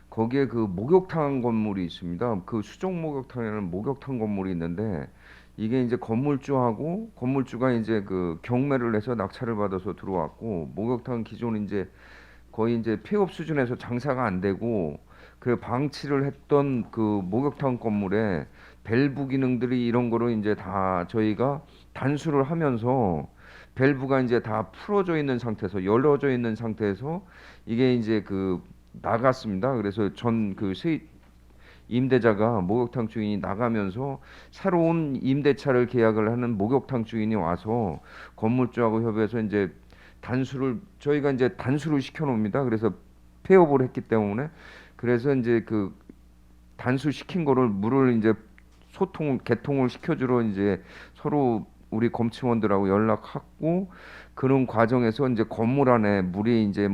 거기에 목욕탕 건물이 있습니다. 수종 목욕탕에는 목욕탕 건물이 있는데 이게 이제 건물주가 이제 경매를 해서 낙찰을 받아서 들어왔고 목욕탕 기존 이제 거의 이제 폐업 수준에서 장사가 안 되고 그 방치를 했던 목욕탕 건물에 밸브 기능들이 이런 거로 이제 다 저희가 단수를 하면서 밸브가 이제 다 풀어져 있는 상태에서 열어져 있는 상태에서 이게 이제 나갔습니다. 그래서 임대자가 목욕탕 주인이 나가면서 새로운 임대차를 계약을 하는 목욕탕 주인이 와서 건물주하고 협의해서 이제 저희가 이제 단수를 시켜 놓습니다. 그래서 폐업을 했기 때문에 그래서 이제 단수 시킨 거를 물을 이제 개통을 시켜주러 이제 서로 우리 검침원들하고 연락하고 그런 과정에서 이제 건물 안에 물이 이제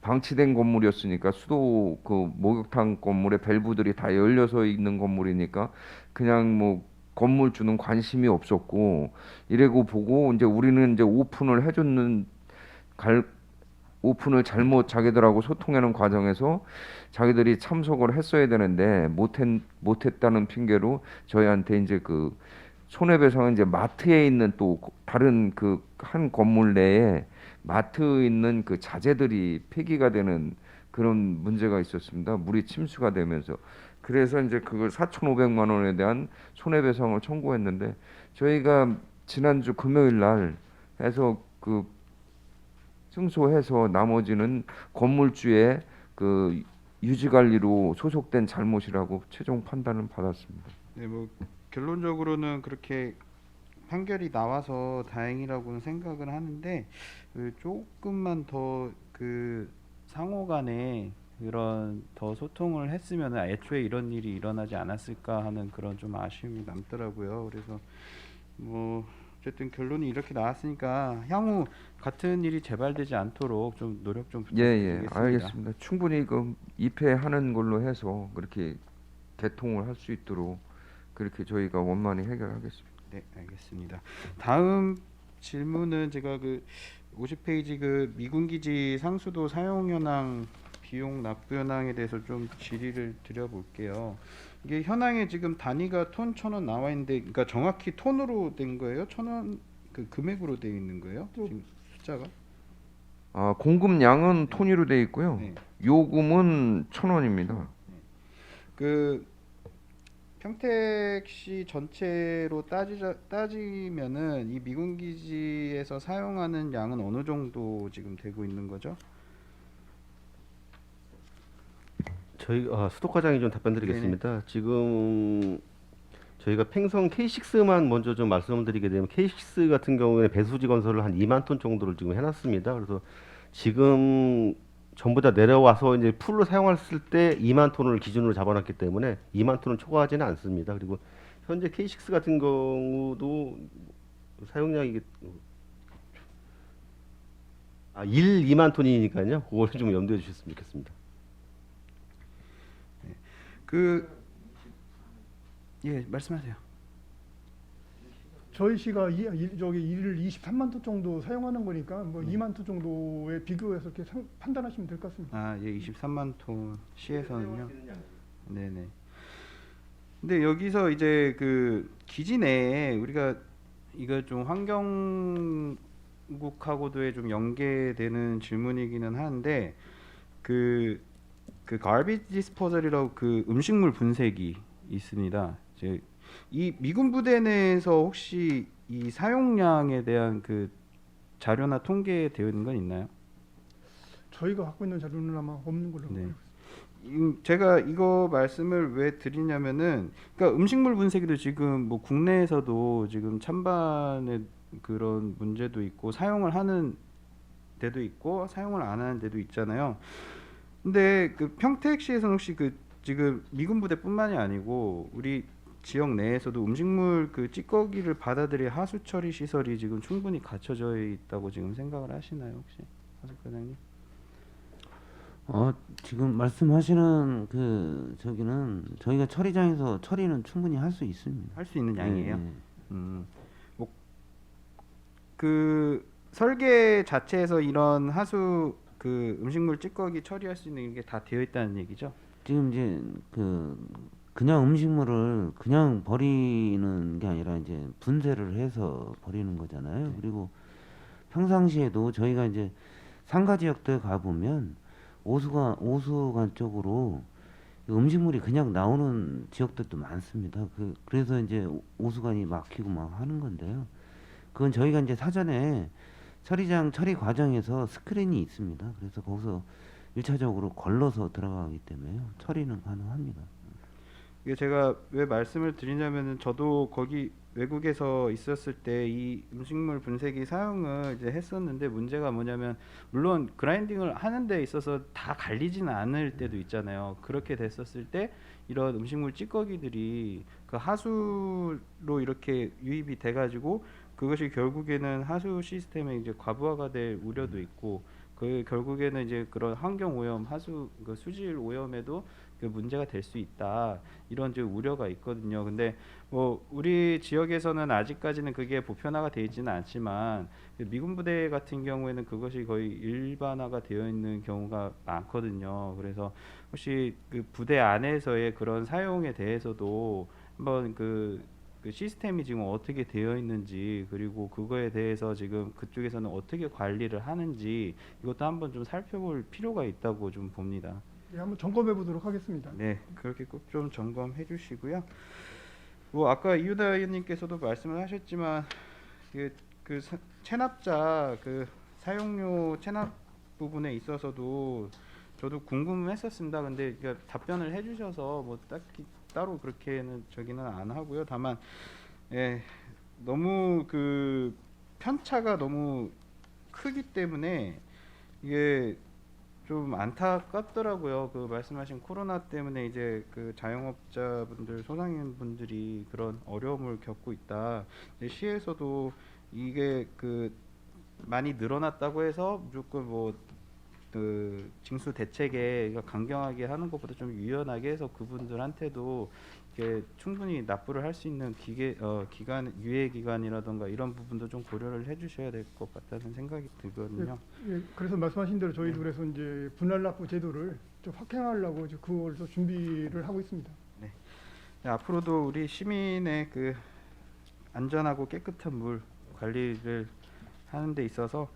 방치된 건물이었으니까 수도 목욕탕 건물의 밸브들이 다 열려서 있는 건물이니까 그냥 건물주는 관심이 없었고 이래고 보고 이제 우리는 이제 오픈을 잘못 자기들하고 소통하는 과정에서 자기들이 참석을 했어야 되는데 못했다는 핑계로 저희한테 이제 손해배상은 이제 마트에 있는 또 다른 한 건물 내에 마트에 있는 자재들이 폐기가 되는 그런 문제가 있었습니다. 물이 침수가 되면서 그래서 이제 그걸 4,500만 원에 대한 손해배상을 청구했는데 저희가 지난주 금요일 날 해서 승소해서 나머지는 건물주의 유지관리로 소속된 잘못이라고 최종 판단을 받았습니다. 네, 결론적으로는 그렇게 판결이 나와서 다행이라고는 생각을 하는데 조금만 더 상호 간에 그런 더 소통을 했으면 애초에 이런 일이 일어나지 않았을까 하는 그런 좀 아쉬움이 남더라고요. 그래서 어쨌든 결론이 이렇게 나왔으니까 향후 같은 일이 재발되지 않도록 좀 노력 좀 부탁드리겠습니다. 알겠습니다. 충분히 입회하는 걸로 해서 그렇게 개통을 할 수 있도록 그렇게 저희가 원만히 해결하겠습니다. 네, 알겠습니다. 다음 질문은 제가 50페이지 미군기지 상수도 사용 현황 비용 납부 현황에 대해서 좀 질의를 드려볼게요. 이게 현황에 지금 단위가 톤 1,000원 나와 있는데, 그러니까 정확히 톤으로 된 거예요? 1,000원 그 금액으로 되어 있는 거예요? 지금 숫자가? 아, 공급량은 톤으로 돼 있고요. 네. 요금은 1,000원입니다. 그 평택시 전체로 따지면은 이 미군 기지에서 사용하는 양은 어느 정도 지금 되고 있는 거죠? 저희 수도과장이 좀 답변드리겠습니다. 지금 저희가 팽성 K6만 먼저 좀 말씀드리게 되면 K6 같은 경우에는 배수지 건설을 한 2만 톤 정도를 지금 해놨습니다. 그래서 지금 전부 다 내려와서 이제 풀로 사용했을 때 2만 톤을 기준으로 잡아놨기 때문에 2만 톤을 초과하지는 않습니다. 그리고 현재 K6 같은 경우도 사용량이 2만 톤이니까요. 그걸 좀 염두에 주셨으면 좋겠습니다. 예, 말씀하세요. 저희 시가 저기 일을 23만 톤 정도 사용하는 거니까 뭐 2만 톤 정도에 비교해서 이렇게 판단하시면 될 것 같습니다. 아, 예, 23만 톤 시에서는요. 네네. 근데 여기서 이제 그 기지 내에 우리가 이거 좀 환경국하고도의 좀 연계되는 질문이기는 한데 그 garbage disposal이라고 그 음식물 분쇄기 있습니다. 이제 이 미군 부대 내에서 혹시 이 사용량에 대한 그 자료나 통계되어 있는 건 있나요? 저희가 갖고 있는 자료는 아마 없는 걸로 네. 알고 제가 이거 말씀을 왜 드리냐면은 그러니까 음식물 분쇄기도 지금 뭐 국내에서도 지금 찬반의 그런 문제도 있고 사용을 하는 데도 있고 사용을 안 하는 데도 있잖아요. 근데 그 평택시에서는 혹시 그 지금 미군 부대뿐만이 아니고 우리 지역 내에서도 음식물 그 찌꺼기를 받아들일 하수 처리 시설이 지금 충분히 갖춰져 있다고 지금 생각을 하시나요, 혹시 하수과장님? 지금 말씀하시는 그 저기는 저희가 처리장에서 처리는 충분히 할 수 있습니다. 할 수 있는 양이에요. 네, 네. 뭐 그 설계 자체에서 이런 하수 그 음식물 찌꺼기 처리할 수 있는 게 다 되어 있다는 얘기죠. 지금 이제 그냥 음식물을 그냥 버리는 게 아니라 이제 분쇄를 해서 버리는 거잖아요. 그리고 평상시에도 저희가 이제 상가 지역들 가 보면 오수관 쪽으로 음식물이 그냥 나오는 지역들도 많습니다. 그래서 이제 오수관이 막히고 막 하는 건데요. 그건 저희가 이제 사전에 처리장 처리 과정에서 스크린이 있습니다. 그래서 거기서 1차적으로 걸러서 들어가기 때문에 처리는 가능합니다. 이게 제가 왜 말씀을 드리냐면은 저도 거기 외국에서 있었을 때 이 음식물 분쇄기 사용을 이제 했었는데 문제가 뭐냐면 물론 그라인딩을 하는 데 있어서 다 갈리지는 않을 때도 있잖아요. 그렇게 됐었을 때 이런 음식물 찌꺼기들이 그 하수로 이렇게 유입이 돼 가지고 그것이 결국에는 하수 시스템에 이제 과부하가 될 우려도 있고 그 결국에는 이제 그런 환경 오염, 그 수질 오염에도 그 문제가 될 수 있다 이런 이제 우려가 있거든요. 근데 뭐 우리 지역에서는 아직까지는 그게 보편화가 되어 있지는 않지만 미군 부대 같은 경우에는 그것이 거의 일반화가 되어 있는 경우가 많거든요. 그래서 혹시 그 부대 안에서의 그런 사용에 대해서도 한번 그 시스템이 지금 어떻게 되어 있는지 그리고 그거에 대해서 지금 그쪽에서는 어떻게 관리를 하는지 이것도 한번 좀 살펴볼 필요가 있다고 좀 봅니다. 예, 한번 점검해 보도록 하겠습니다. 네, 그렇게 꼭 좀 점검해 주시고요. 뭐 아까 이유다 의원님께서도 말씀을 하셨지만 체납자 그 사용료 체납 부분에 있어서도 저도 궁금했었습니다. 근데 그러니까 답변을 해주셔서 뭐 딱히 따로 그렇게는 저기는 안 하고요. 다만 너무 그 편차가 너무 크기 때문에 이게 좀 안타깝더라고요. 그 말씀하신 코로나 때문에 이제 그 자영업자분들, 소상인분들이 그런 어려움을 겪고 있다. 근데 시에서도 이게 그 많이 늘어났다고 해서 무조건 뭐 그 징수 대책에 강경하게 하는 것보다 좀 유연하게 해서 그분들한테도 이게 충분히 납부를 할 수 있는 기간 유예 기간이라던가 이런 부분도 좀 고려를 해주셔야 될 것 같다는 생각이 들거든요. 예, 그래서 말씀하신 대로 저희도 그래서 이제 분할 납부 제도를 좀 확행하려고 이제 그걸 또 준비를 하고 있습니다. 네, 앞으로도 우리 시민의 그 안전하고 깨끗한 물 관리를 하는 데 있어서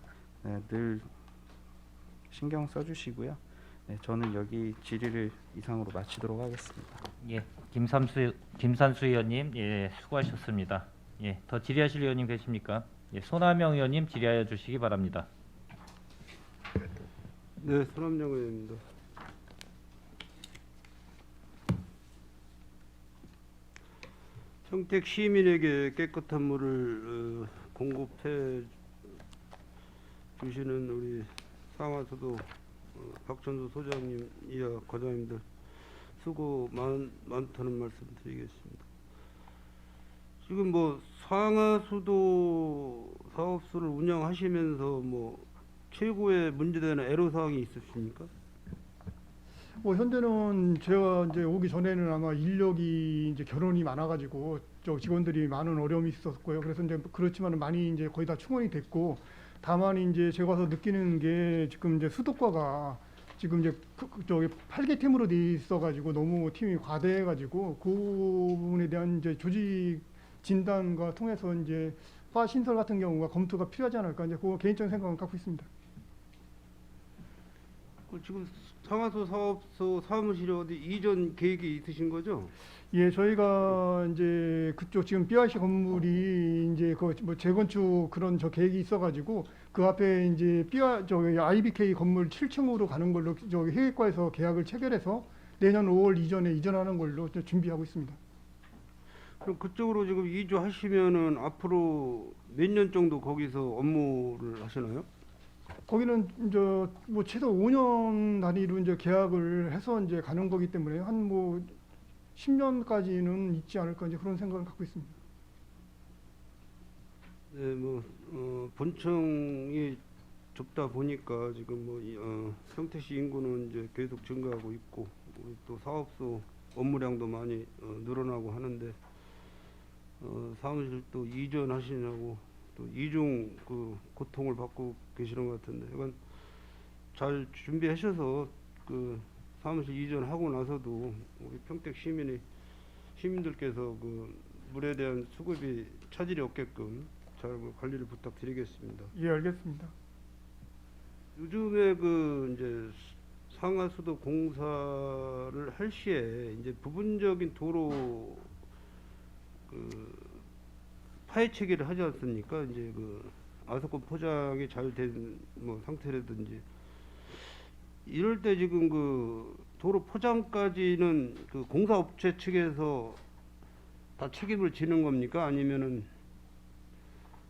늘 신경 써주시고요. 네, 저는 여기 질의를 이상으로 마치도록 하겠습니다. 예, 김산수 의원님, 예, 수고하셨습니다. 예, 더 질의하실 의원님 계십니까? 예, 손하명 의원님 질의하여 주시기 바랍니다. 네, 손함영 의원입니다. 평택 시민에게 깨끗한 물을 공급해 주시는 우리 상하수도 박천수 소장님 이하 과장님들 수고 많다는 말씀 드리겠습니다. 지금 뭐 상하수도 사업소를 운영하시면서 뭐 최고의 문제되는 애로사항이 있으십니까? 뭐 현재는 제가 이제 오기 전에는 아마 인력이 이제 결혼이 많아가지고 저 직원들이 많은 어려움이 있었고요. 그래서 이제 그렇지만은 많이 이제 거의 다 충원이 됐고, 다만 이제 제가 와서 느끼는 게 지금 이제 수도과가 지금 이제 저기 8개 팀으로 돼 있어가지고 너무 팀이 과대해가지고 그 부분에 대한 이제 조직 진단과 통해서 이제 과 신설 같은 경우가 검토가 필요하지 않을까, 이제 그 개인적인 생각은 갖고 있습니다. 지금 상하수 사업소 사무실에 어디 이전 계획이 있으신 거죠? 예, 저희가 이제 그쪽 지금 BRC 건물이 이제 그 뭐 재건축 그런 저 계획이 있어가지고 그 앞에 이제 저기 IBK 건물 7층으로 가는 걸로 저기 회계과에서 계약을 체결해서 내년 5월 이전에 이전하는 걸로 준비하고 있습니다. 그럼 그쪽으로 지금 이주하시면은 앞으로 몇 년 정도 거기서 업무를 하시나요? 거기는 이제 뭐 최소 5년 단위로 이제 계약을 해서 이제 가는 거기 때문에 한 뭐 10년까지는 있지 않을까, 이제 그런 생각을 갖고 있습니다. 네, 뭐 본청이 좁다 보니까 지금 뭐 평택시 인구는 이제 계속 증가하고 있고, 우리 또 사업소 업무량도 많이 늘어나고 하는데 사무실 또 이전하시냐고 또 이중 그 고통을 받고 계시는 것 같은데, 이건 잘 준비하셔서 그 사무실 이전하고 나서도 우리 평택 시민들께서 그 물에 대한 수급이 차질이 없게끔 잘 관리를 부탁드리겠습니다. 예, 알겠습니다. 요즘에 그 이제 상하수도 공사를 할 시에 이제 부분적인 도로 그 파헤 체계를 하지 않습니까? 이제 그 아스콘 포장이 잘 된 뭐 상태라든지 이럴 때 지금 그 도로 포장까지는 그 공사업체 측에서 다 책임을 지는 겁니까? 아니면은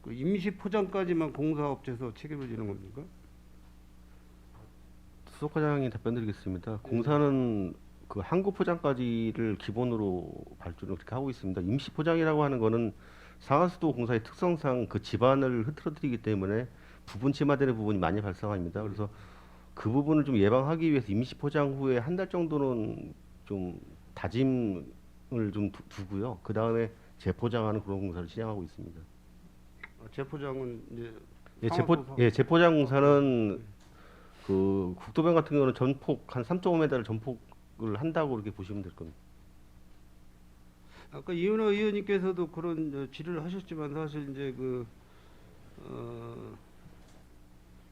그 임시 포장까지만 공사업체에서 책임을 지는 겁니까? 수석과장이 답변드리겠습니다. 공사는 그 항구 포장까지를 기본으로 발주를 그렇게 하고 있습니다. 임시 포장이라고 하는 거는 상하수도 공사의 특성상 그 지반을 흐트러뜨리기 때문에 부분 침하되는 부분이 많이 발생합니다. 그래서 그 부분을 좀 예방하기 위해서 임시 포장 후에 한 달 정도는 좀 다짐을 좀 두고요. 그 다음에 재포장하는 그런 공사를 진행하고 있습니다. 재포장은 이제 재포장 공사는 그 국도변 같은 경우는 전폭 한 3.5m를 전폭을 한다고 그렇게 보시면 될 겁니다. 아까 이은하 의원님께서도 그런 질의를 하셨지만 사실 이제 그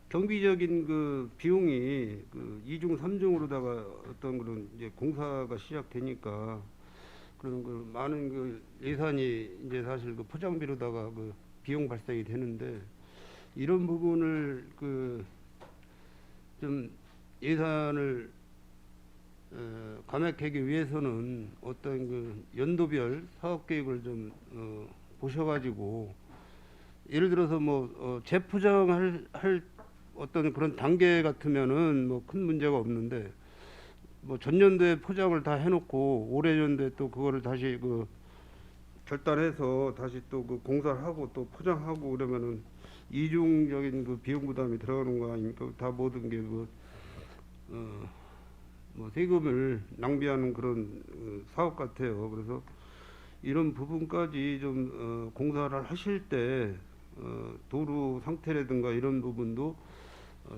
경비적인 그 비용이 그 2중 3중으로다가 어떤 그런 이제 공사가 시작되니까 그런 그 많은 그 예산이 이제 사실 그 포장비로다가 그 비용 발생이 되는데, 이런 부분을 그 좀 예산을 감액하기 위해서는 어떤 그 연도별 사업 계획을 좀 보셔가지고, 예를 들어서 뭐 재포장할 어떤 그런 단계 같으면은 뭐 큰 문제가 없는데, 뭐 전년도에 포장을 다 해놓고 올해 연도에 또 그거를 다시 그 결단해서 다시 또 그 공사를 하고 또 포장하고 그러면은 이중적인 그 비용 부담이 들어가는 거 아닙니까? 다 모든 게 그 뭐 세금을 낭비하는 그런 사업 같아요. 그래서 이런 부분까지 좀 공사를 하실 때 도로 상태라든가 이런 부분도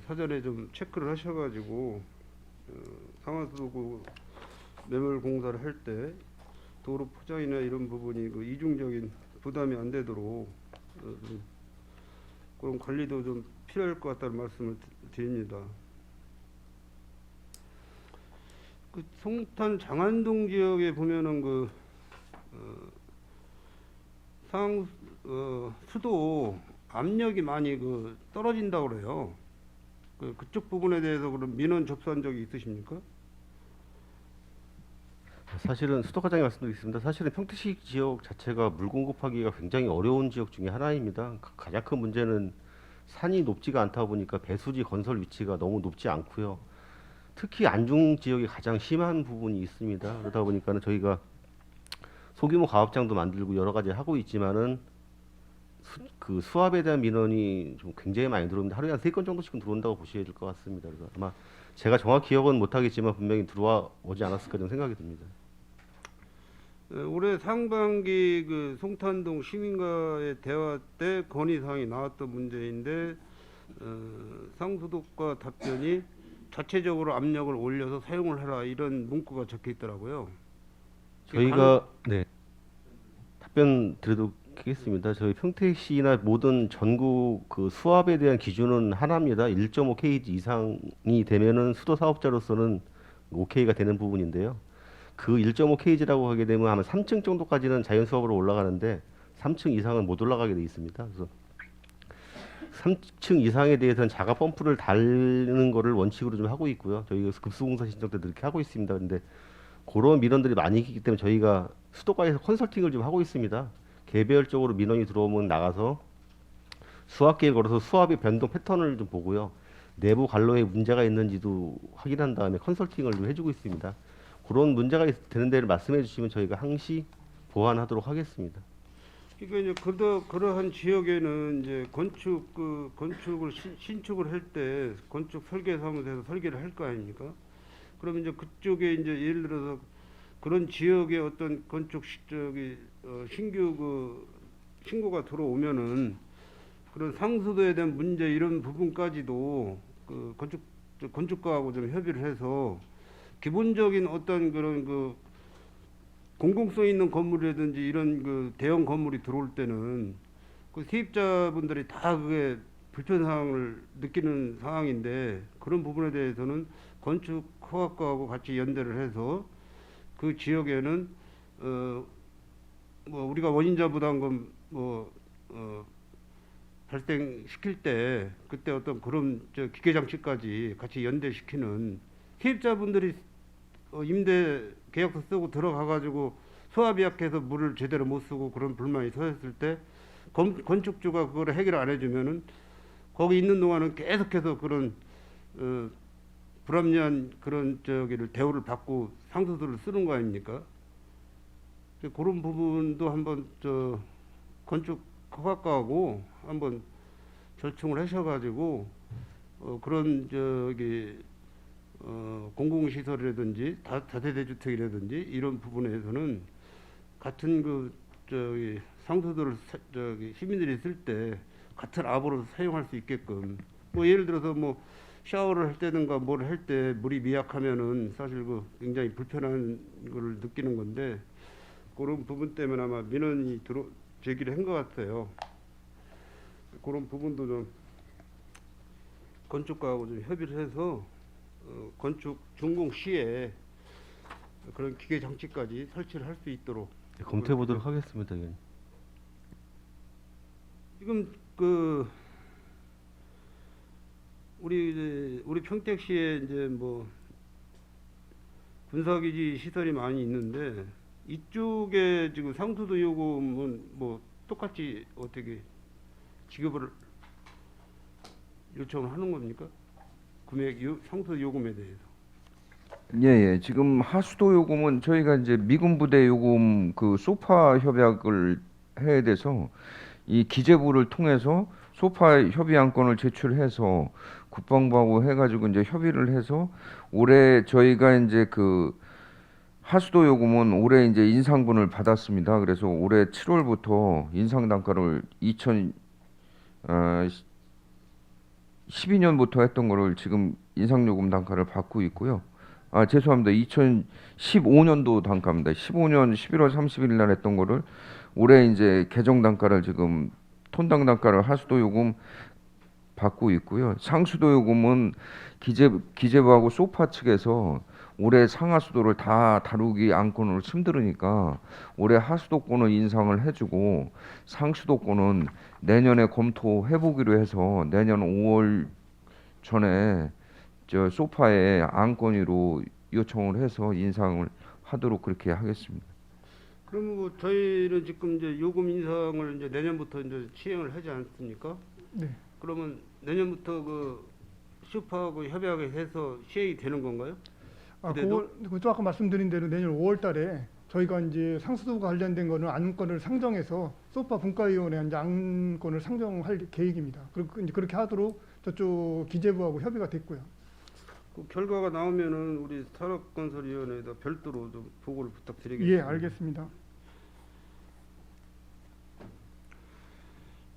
사전에 좀 체크를 하셔가지고 상하수도 그 매몰 공사를 할 때 도로 포장이나 이런 부분이 그 이중적인 부담이 안 되도록 그런 관리도 좀 필요할 것 같다는 말씀을 드립니다. 그 송탄 장안동 지역에 보면은 그 수도 압력이 많이 그 떨어진다고 그래요. 그쪽 부분에 대해서 그런 민원 접수한 적이 있으십니까? 사실은 수도과장이 말씀드리겠습니다. 사실은 평택시 지역 자체가 물 공급하기가 굉장히 어려운 지역 중에 하나입니다. 가장 큰 문제는 산이 높지가 않다 보니까 배수지 건설 위치가 너무 높지 않고요. 특히 안중 지역이 가장 심한 부분이 있습니다. 그러다 보니까는 저희가 소규모 가압장도 만들고 여러 가지 하고 있지만은 그 수압에 대한 민원이 좀 굉장히 많이 들어옵니다. 하루에 한 3건 정도씩은 들어온다고 보셔야 될 것 같습니다. 그래서 아마 제가 정확히 기억은 못하겠지만 분명히 들어와 오지 않았을까 좀 생각이 듭니다. 올해 상반기 그 송탄동 시민과의 대화 때 건의사항이 나왔던 문제인데 상수도과 답변이 자체적으로 압력을 올려서 사용을 해라 이런 문구가 적혀 있더라고요. 저희가 답변 드려도 되겠습니다. 저희 평택시나 모든 전국 그 수압에 대한 기준은 하나입니다. 1.5kg 이상이 되면은 수도 사업자로서는 오케이가 되는 부분인데요. 그 1.5kg라고 하게 되면 아마 3층 정도까지는 자연 수압으로 올라가는데 3층 이상은 못 올라가게 돼 있습니다. 그래서 3층 이상에 대해서는 자가 펌프를 달는 거를 원칙으로 좀 하고 있고요. 저희가 급수공사 신청 때도 이렇게 하고 있습니다. 근데 그런 민원들이 많이 있기 때문에 저희가 수도과에서 컨설팅을 좀 하고 있습니다. 개별적으로 민원이 들어오면 나가서 수압계를 걸어서 수압의 변동 패턴을 좀 보고요. 내부 관로에 문제가 있는지도 확인한 다음에 컨설팅을 좀 해주고 있습니다. 그런 문제가 되는 데를 말씀해 주시면 저희가 항시 보완하도록 하겠습니다. 그러니까 이제 그러한 지역에는 이제 건축을 신축을 할 때 건축 설계 사무소에서 설계를 할 거 아닙니까? 그러면 이제 그쪽에 이제 예를 들어서 그런 지역에 어떤 건축 신규 그 신고가 들어오면은 그런 상수도에 대한 문제 이런 부분까지도 그 건축가하고 좀 협의를 해서 기본적인 어떤 그런 그 공공성 있는 건물이라든지 이런 그 대형 건물이 들어올 때는 그 세입자분들이 다 그게 불편사항을 느끼는 상황인데 그런 부분에 대해서는 건축허가과하고 같이 연대를 해서 그 지역에는 뭐 우리가 원인자 부담금 발생시킬 때 그때 어떤 그런 기계 장치까지 같이 연대시키는 세입자분들이 임대 계약서 쓰고 들어가 가지고 수압이 약해서 물을 제대로 못 쓰고 그런 불만이 서였을 때 건축주가 그걸 해결 안 해주면은 거기 있는 동안은 계속해서 그런 불합리한 그런 대우를 받고 상수도를 쓰는 거 아닙니까? 그런 부분도 한번 건축 허가과하고 한번 절충을 하셔가지고 그런 공공시설이라든지 다세대 주택이라든지 이런 부분에서는 같은 상수도를 시민들이 쓸 때 같은 압으로 사용할 수 있게끔 뭐 예를 들어서 뭐 샤워를 할 때든가 뭘 할 때 물이 미약하면은 사실 굉장히 불편한 걸 느끼는 건데 그런 부분 때문에 아마 민원이 제기를 한 것 같아요. 그런 부분도 좀 건축가하고 좀 협의를 해서 건축 준공 시에 그런 기계 장치까지 설치를 할 수 있도록 검토해 보도록 하겠습니다. 지금 우리 평택시에 이제 뭐 군사기지 시설이 많이 있는데 이쪽에 지금 상수도 요금은 뭐 똑같이 어떻게 지급을 요청을 하는 겁니까? 상수도 요금에 대해서. 예. 지금 하수도 요금은 저희가 이제 미군 부대 요금 그 소파 협약을 해야 돼서 이 기재부를 통해서 소파 협의 안건을 제출해서 국방부하고 해가지고 이제 협의를 해서 올해 저희가 이제 그 하수도 요금은 올해 이제 인상분을 받았습니다. 그래서 올해 7월부터 인상 단가를 2012년부터 했던 거를 지금 인상 요금 단가를 받고 있고요. 죄송합니다. 2015년도 단가입니다. 15년 11월 31일 날 했던 거를 올해 이제 개정 단가를 지금 톤당 단가를 하수도 요금 받고 있고요. 상수도 요금은 기재부하고 소파 측에서 올해 상하수도를 다 다루기 안건으로 힘들으니까 올해 하수도권은 인상을 해주고 상수도권은 내년에 검토해보기로 해서 내년 5월 전에 저 소파에 안건위로 요청을 해서 인상을 하도록 그렇게 하겠습니다. 그럼 뭐 저희는 지금 이제 요금 인상을 이제 내년부터 이제 시행을 하지 않습니까? 네. 그러면 내년부터 그 슈퍼하고 협약을 해서 시행이 되는 건가요? 그래도? 그것도 아까 말씀드린 대로 내년 5월 달에 저희가 이제 상수도가 관련된 거는 안건을 상정해서 소파 분과위원회 이제 안건을 상정할 계획입니다. 그리고 이제 그렇게 하도록 저쪽 기재부하고 협의가 됐고요. 그 결과가 나오면은 우리 산업건설위원회에다 별도로 좀 보고를 부탁드리겠습니다. 예, 알겠습니다.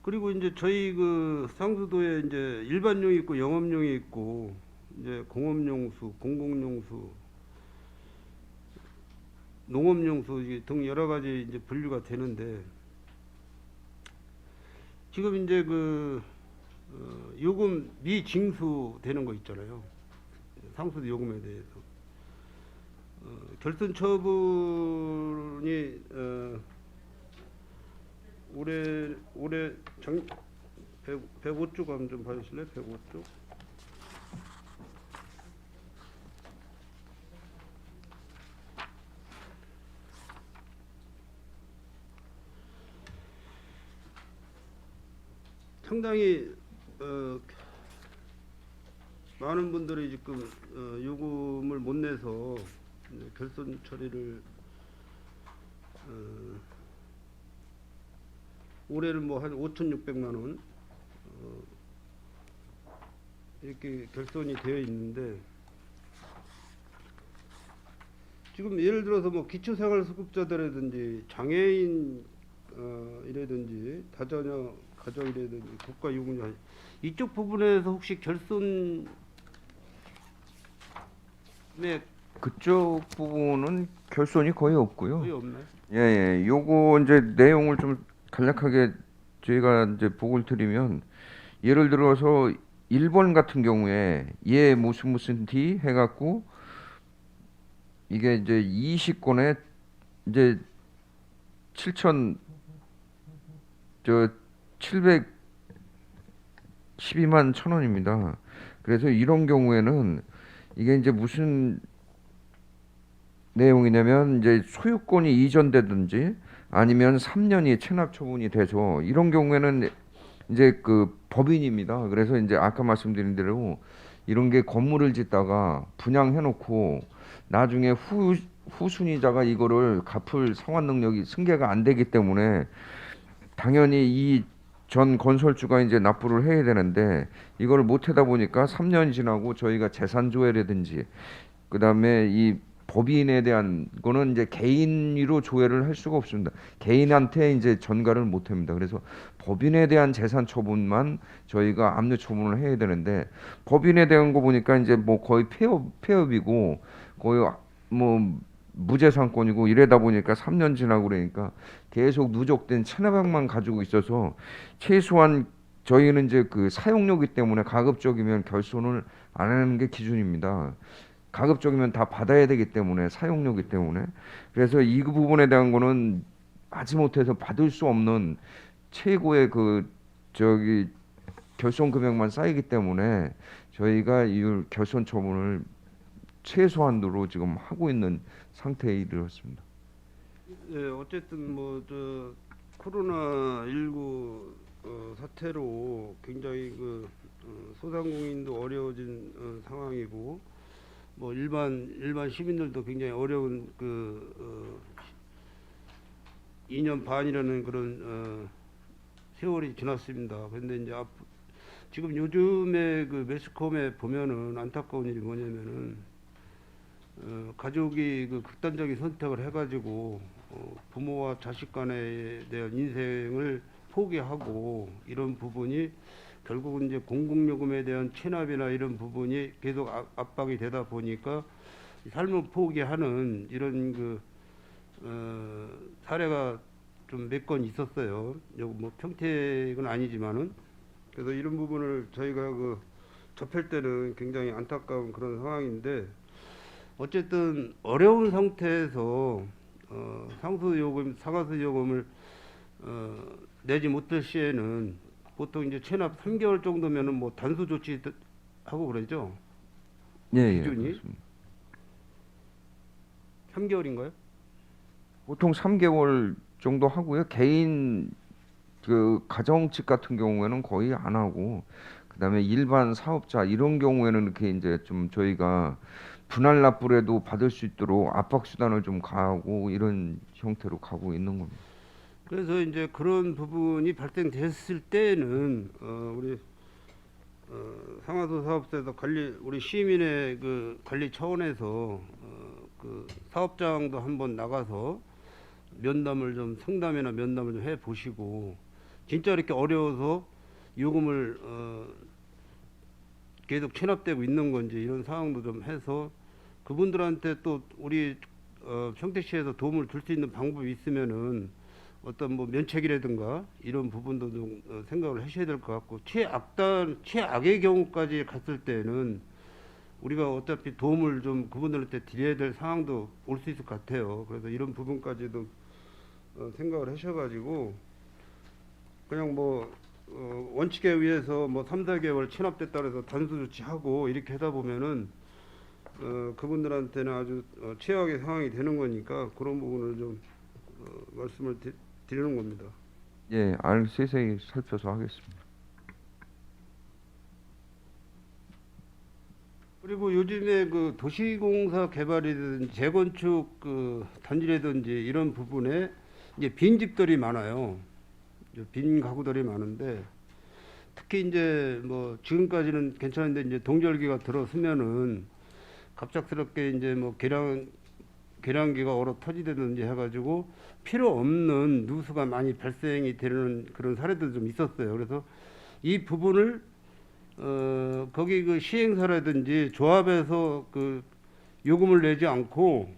그리고 이제 저희 그 상수도에 이제 일반용이 있고 영업용이 있고 이제 공업용수, 공공용수, 농업용수 등 여러 가지 이제 분류가 되는데 지금 이제 그 요금 미징수 되는 거 있잖아요. 상수도 요금에 대해서 결손 처분이 올해 105쪽 한번 좀 봐주실래요? 105쪽. 상당히 많은 분들이 지금 요금을 못 내서 결손 처리를 올해는 뭐 한 5,600만 원 이렇게 결손이 되어 있는데 지금 예를 들어서 뭐 기초생활수급자들이라든지 장애인 이라든지 다자녀 가족이라든지 국가유공자 이쪽 부분에서 혹시 결손에 그쪽 부분은 결손이 거의 없고요. 거의 없나요? 예, 요거 이제 내용을 좀 간략하게 저희가 이제 보고를 드리면 예를 들어서 1번 같은 경우에 얘 무슨 D 해갖고 이게 이제 20건에 이제 712만 1,000원입니다. 그래서 이런 경우에는 이게 이제 무슨 내용이냐면 이제 소유권이 이전되든지 아니면 3년이 체납 처분이 돼서 이런 경우에는 이제 그 법인입니다. 그래서 이제 아까 말씀드린 대로 이런 게 건물을 짓다가 분양해 놓고 나중에 후순위자가 이거를 갚을 상환 능력이 승계가 안 되기 때문에 당연히 이 전 건설주가 이제 납부를 해야 되는데 이걸 못 하다 보니까 3년 지나고 저희가 재산 조회라든지 그다음에 이 법인에 대한 거는 이제 개인으로 조회를 할 수가 없습니다. 개인한테 이제 전가를 못 합니다. 그래서 법인에 대한 재산 처분만 저희가 압류 처분을 해야 되는데 법인에 대한 거 보니까 이제 뭐 거의 폐업이고 거의 뭐 무재산권이고 이러다 보니까 3년 지나고 그러니까 계속 누적된 체납액만 가지고 있어서 최소한 저희는 이제 그 사용료기 때문에 가급적이면 결손을 안 하는 게 기준입니다. 가급적이면 다 받아야 되기 때문에 사용료기 때문에 그래서 이 부분에 대한 거는 마지못해서 받을 수 없는 최고의 그 저기 결손 금액만 쌓이기 때문에 저희가 이 결손 처분을 최소한으로 지금 하고 있는 상태에 이르렀습니다. 예, 어쨌든 뭐 저 코로나 19 사태로 굉장히 그 소상공인도 어려워진 상황이고 뭐 일반 시민들도 굉장히 어려운 그 2년 반이라는 그런 세월이 지났습니다. 그런데 이제 지금 요즘에 그 매스컴에 보면은 안타까운 일이 뭐냐면은 가족이 그 극단적인 선택을 해가지고 부모와 자식 간에 대한 인생을 포기하고 이런 부분이 결국은 이제 공공요금에 대한 체납이나 이런 부분이 계속 압박이 되다 보니까 삶을 포기하는 이런 그 사례가 좀 몇 건 있었어요. 여기 뭐 평택은 아니지만은 그래서 이런 부분을 저희가 그 접할 때는 굉장히 안타까운 그런 상황인데 어쨌든 어려운 상태에서 상수 요금, 상하수 요금을 내지 못할 시에는 보통 이제 체납 3개월 정도면은 뭐 단수 조치 하고 그러죠. 예, 기준이 그렇습니다. 3개월인가요? 보통 3개월 정도 하고요. 개인 그 가정집 같은 경우에는 거의 안 하고, 그다음에 일반 사업자 이런 경우에는 이렇게 이제 좀 저희가 분할 납부라도 받을 수 있도록 압박 수단을 좀 가하고 이런 형태로 가고 있는 겁니다. 그래서 이제 그런 부분이 발생됐을 때는 우리 상하수 사업소에서 관리 우리 시민의 그 관리 차원에서 그 사업장도 한번 나가서 면담을 좀 상담이나 면담을 좀 해 보시고 진짜 이렇게 어려워서 요금을 계속 체납되고 있는 건지 이런 상황도 좀 해서 그분들한테 또 우리 평택시에서 도움을 줄 수 있는 방법이 있으면은 어떤 뭐 면책이라든가 이런 부분도 좀 생각을 하셔야 될 것 같고 최악의 경우까지 갔을 때는 우리가 어차피 도움을 좀 그분들한테 드려야 될 상황도 올 수 있을 것 같아요. 그래서 이런 부분까지도 생각을 하셔가지고 그냥 뭐 원칙에 의해서 뭐 3, 4개월 체납됐다 그래서 단수 조치하고 이렇게 하다 보면은 그분들한테는 아주 최악의 상황이 되는 거니까 그런 부분을 좀 말씀을 드리는 겁니다. 예, 세세히 살펴서 하겠습니다. 그리고 요즘에 그 도시공사 개발이든 재건축 그 단지라든지 이런 부분에 이제 빈 집들이 많아요. 빈 가구들이 많은데 특히 이제 뭐 지금까지는 괜찮은데 이제 동절기가 들어서면은 갑작스럽게 이제 뭐 계량기가 얼어 터지든지 해가지고 필요 없는 누수가 많이 발생이 되는 그런 사례도 좀 있었어요. 그래서 이 부분을 거기 그 시행사라든지 조합에서 그 요금을 내지 않고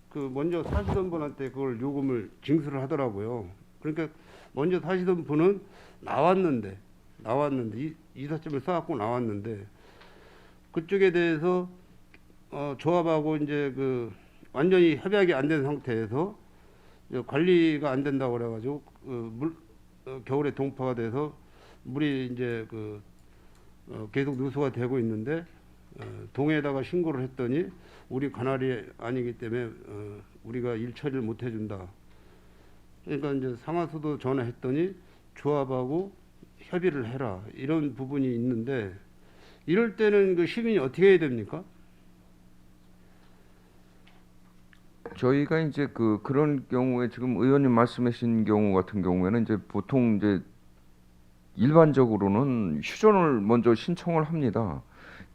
그 먼저 사시던 분한테 그걸 요금을 징수를 하더라고요. 그러니까 먼저 사시던 분은 나왔는데 이삿짐을 싸갖고 나왔는데 그쪽에 대해서 조합하고 이제 그 완전히 협약이 안 된 상태에서 관리가 안 된다고 그래가지고 겨울에 동파가 돼서 물이 이제 계속 누수가 되고 있는데 동에다가 신고를 했더니 우리 관할이 아니기 때문에 우리가 일 처리를 못 해준다. 그러니까 이제 상하수도 전화했더니 조합하고 협의를 해라 이런 부분이 있는데 이럴 때는 그 시민이 어떻게 해야 됩니까? 저희가 이제 그런 경우에 지금 의원님 말씀하신 경우 같은 경우에는 이제 보통 이제 일반적으로는 휴전을 먼저 신청을 합니다.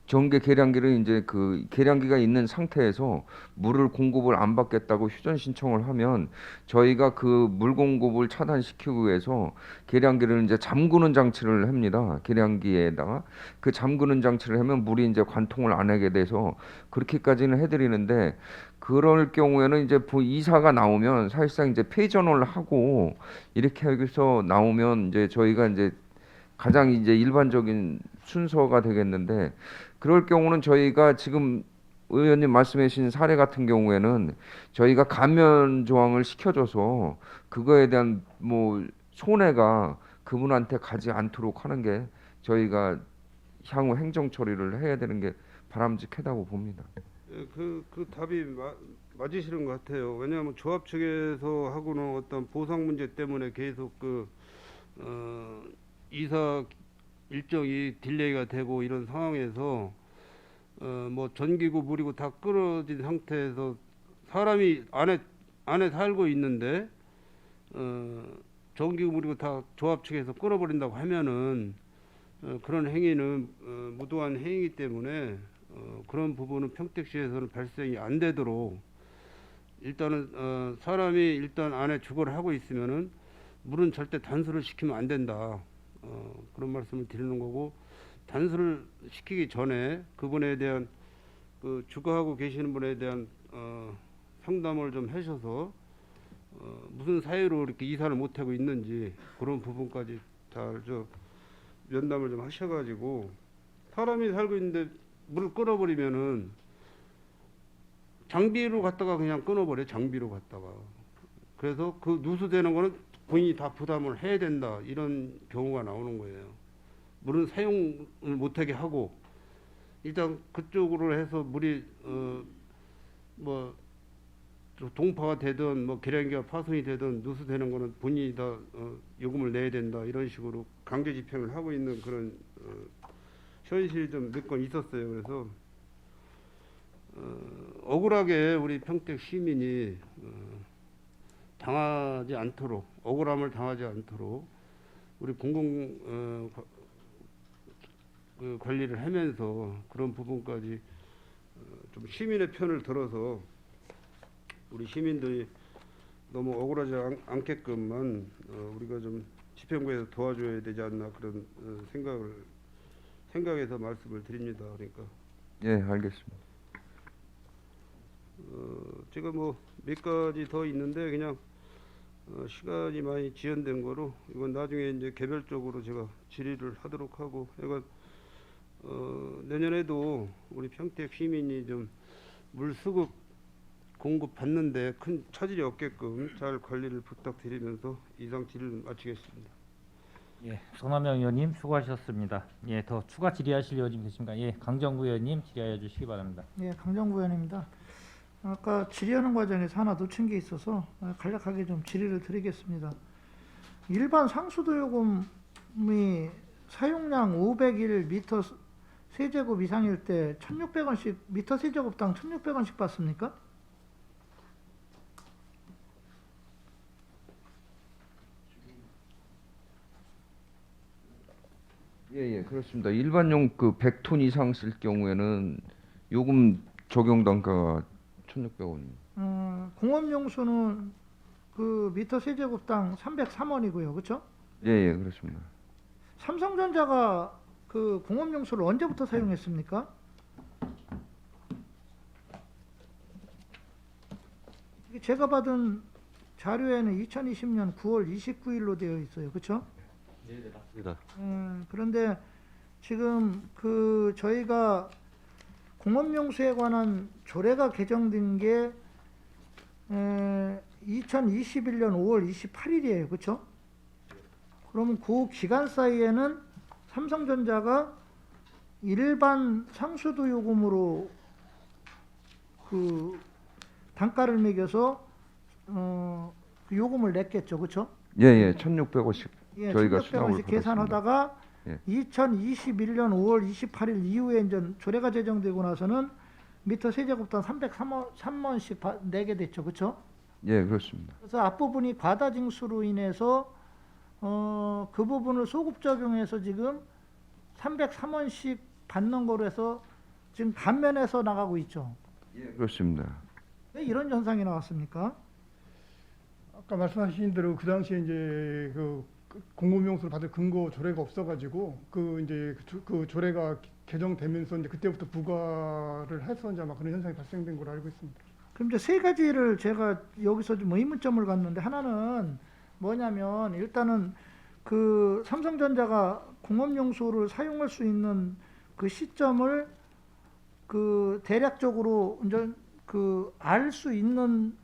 전개 계량기를 이제 그 계량기가 있는 상태에서 물을 공급을 안 받겠다고 휴전 신청을 하면 저희가 그 물 공급을 차단시키기 위해서 계량기를 이제 잠그는 장치를 합니다. 계량기에다가 그 잠그는 장치를 하면 물이 이제 관통을 안 하게 돼서 그렇게까지는 해드리는데 그럴 경우에는 이제 이사가 나오면 사실상 이제 폐전을 하고 이렇게 해서 나오면 이제 저희가 이제 가장 이제 일반적인 순서가 되겠는데 그럴 경우는 저희가 지금 의원님 말씀하신 사례 같은 경우에는 저희가 감면 조항을 시켜줘서 그거에 대한 뭐 손해가 그분한테 가지 않도록 하는 게 저희가 향후 행정 처리를 해야 되는 게 바람직하다고 봅니다. 그 답이 맞으시는 것 같아요. 왜냐하면 조합 측에서 하고는 어떤 보상 문제 때문에 계속 이사 일정이 딜레이가 되고 이런 상황에서 뭐 전기구 물이고 다 끊어진 상태에서 사람이 안에 살고 있는데 전기구 물이고 다 조합 측에서 끊어버린다고 하면은 그런 행위는 무도한 행위이기 때문에 그런 부분은 평택시에서는 발생이 안 되도록 일단은 사람이 일단 안에 주거를 하고 있으면은 물은 절대 단수를 시키면 안 된다. 그런 말씀을 드리는 거고 단수를 시키기 전에 그분에 대한 주거하고 계시는 분에 대한 상담을 좀 하셔서 무슨 사유로 이렇게 이사를 못 하고 있는지 그런 부분까지 다 저 면담을 좀 하셔가지고 사람이 살고 있는데 물을 끊어버리면은 장비로 갖다가 그냥 끊어버려. 장비로 갖다가. 그래서 그 누수되는 거는 본인이 다 부담을 해야 된다 이런 경우가 나오는 거예요. 물은 사용을 못하게 하고 일단 그쪽으로 해서 물이 뭐 동파가 되든 뭐 계량기가 파손이 되든 누수되는 거는 본인이 다 요금을 내야 된다 이런 식으로 강제 집행을 하고 있는 그런 현실이 좀 몇 건 있었어요. 그래서 억울하게 우리 평택 시민이 당하지 않도록 억울함을 당하지 않도록 우리 공공 그 관리를 하면서 그런 부분까지 좀 시민의 편을 들어서 우리 시민들이 너무 억울하지 않게끔만 우리가 좀 집행부에서 도와줘야 되지 않나 그런 생각해서 말씀을 드립니다. 그러니까 예, 알겠습니다. 제가 뭐 몇 가지 더 있는데 그냥 시간이 많이 지연된 거로 이건 나중에 이제 개별적으로 제가 질의를 하도록 하고 그러니까 내년에도 우리 평택 시민이 좀 물수급 공급 받는데 큰 차질이 없게끔 잘 관리를 부탁드리면서 이상 질의를 마치겠습니다. 예, 손화명 의원님 수고하셨습니다. 예, 더 추가 질의하실 의원님 계십니까? 예, 강정구 의원님 질의하여 주시기 바랍니다. 네, 강정구 의원입니다. 아까 질의하는 과정에서 하나 놓친 게 있어서 간략하게 좀 질의를 드리겠습니다. 일반 상수도 요금이 사용량 501 미터 세제곱 이상일 때 1,600원씩 미터 세제곱당 1,600원씩 받습니까? 예, 그렇습니다. 일반용 그 100톤 이상 쓸 경우에는 요금 적용 단가가 1,600원입니다. 공업용수는 그 미터 세제곱당 303원이고요. 그렇죠? 예, 그렇습니다. 삼성전자가 그 공업용수를 언제부터 사용했습니까? 제가 받은 자료에는 2020년 9월 29일로 되어 있어요. 그렇죠? 네, 맞습니다. 그런데 지금 그 저희가 공업용수에 관한 조례가 개정된 게 2021년 5월 28일이에요. 그렇죠? 그러면 그 기간 사이에는 삼성전자가 일반 상수도 요금으로 그 단가를 매겨서 그 요금을 냈겠죠. 그렇죠? 예, 1,600원씩 예, 저희가 1,600원씩 수당을 계산하다가 예. 2021년 5월 28일 이후에 이제 조례가 제정되고 나서는 미터 세제곱당 303원씩 내게 됐죠. 그렇죠? 예, 그렇습니다. 그래서 앞부분이 과다징수로 인해서 그 부분을 소급 적용해서 지금 303원씩 받는 거로 해서 지금 반면에서 나가고 있죠. 예, 그렇습니다. 왜 이런 현상이 나왔습니까? 아까 말씀하신 대로 그 당시에 이제 그 공공용수를 받을 근거 조례가 없어가지고 그 이제 그 조례가 개정되면서 이제 그때부터 부과를 해서 이제 아마 그런 현상이 발생된 걸로 알고 있습니다. 그럼 이제 세 가지를 제가 여기서 좀 의문점을 갖는데 하나는 뭐냐면 일단은 그 삼성전자가 공업용수를 사용할 수 있는 그 시점을 그 대략적으로 이제 그 알 수 있는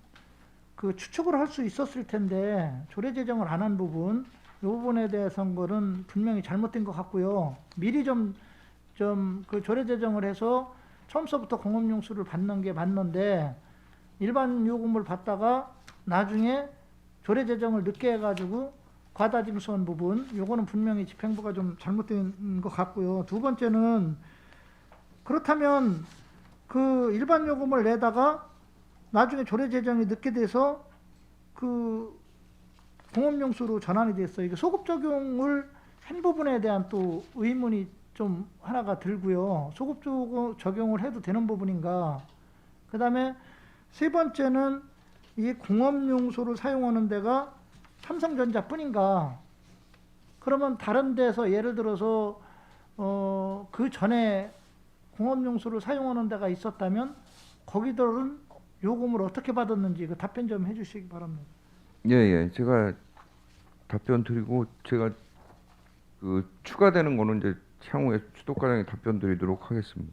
그 추측을 할 수 있었을 텐데 조례 제정을 안 한 부분 이 부분에 대해서는 분명히 잘못된 것 같고요. 미리 좀 그 조례 제정을 해서 처음서부터 공업용수를 받는 게 맞는데 일반 요금을 받다가 나중에 조례 제정을 늦게 해가지고 과다징수한 부분 요거는 분명히 집행부가 좀 잘못된 것 같고요. 두 번째는 그렇다면 그 일반 요금을 내다가 나중에 조례 제정이 늦게 돼서 그 공업용수로 전환이 됐어요. 이게 소급 적용을 한 부분에 대한 또 의문이 좀 하나가 들고요. 소급 적용을 해도 되는 부분인가? 그 다음에 세 번째는 이 공업용수를 사용하는 데가 삼성전자뿐인가? 그러면 다른 데서 예를 들어서 그 전에 공업용수를 사용하는 데가 있었다면 거기들은 요금을 어떻게 받았는지 그 답변 좀 해주시기 바랍니다. 예. 제가 답변 드리고 제가 그 추가되는 거는 이제 향후에 수도과장이 답변 드리도록 하겠습니다.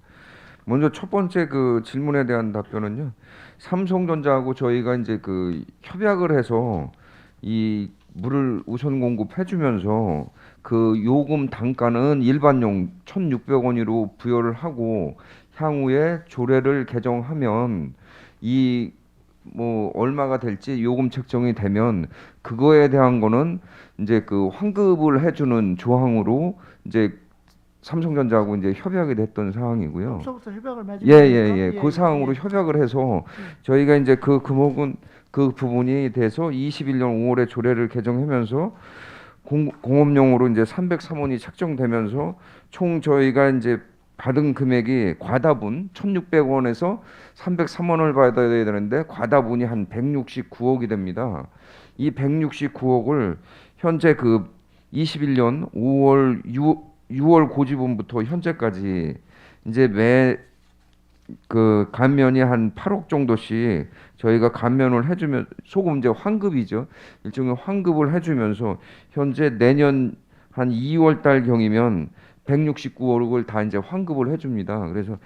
먼저 첫 번째 그 질문에 대한 답변은요. 삼성전자하고 저희가 이제 그 협약을 해서 이 물을 우선 공급해 주면서 그 요금 단가는 일반용 1,600원으로 부여를 하고 향후에 조례를 개정하면 이 뭐 얼마가 될지 요금 책정이 되면 그거에 대한 거는 이제 그 환급을 해주는 조항으로 이제 삼성전자하고 이제 협약이 됐던 사항이고요. 앞서부터 협약을 맺은 예. 겁니까? 그 사항으로 협약을 해서 저희가 이제 그 금액은 그 부분이 돼서 21년 5월에 조례를 개정하면서 공업용으로 이제 303원이 책정되면서 총 저희가 이제 받은 금액이 과다분 1,600원에서 303원을 받아야 되는데 과다분이 한 169억이 됩니다. 이 169억을 현재 그 21년 5월 6월 고지분부터 현재까지 이제 매 그 감면이 한 8억 정도씩 저희가 감면을 해주면 소금 이제 환급이죠. 일종의 환급을 해주면서 현재 내년 한 2월 달 경이면 169억을 다 이제 환급을 해줍니다. 그래서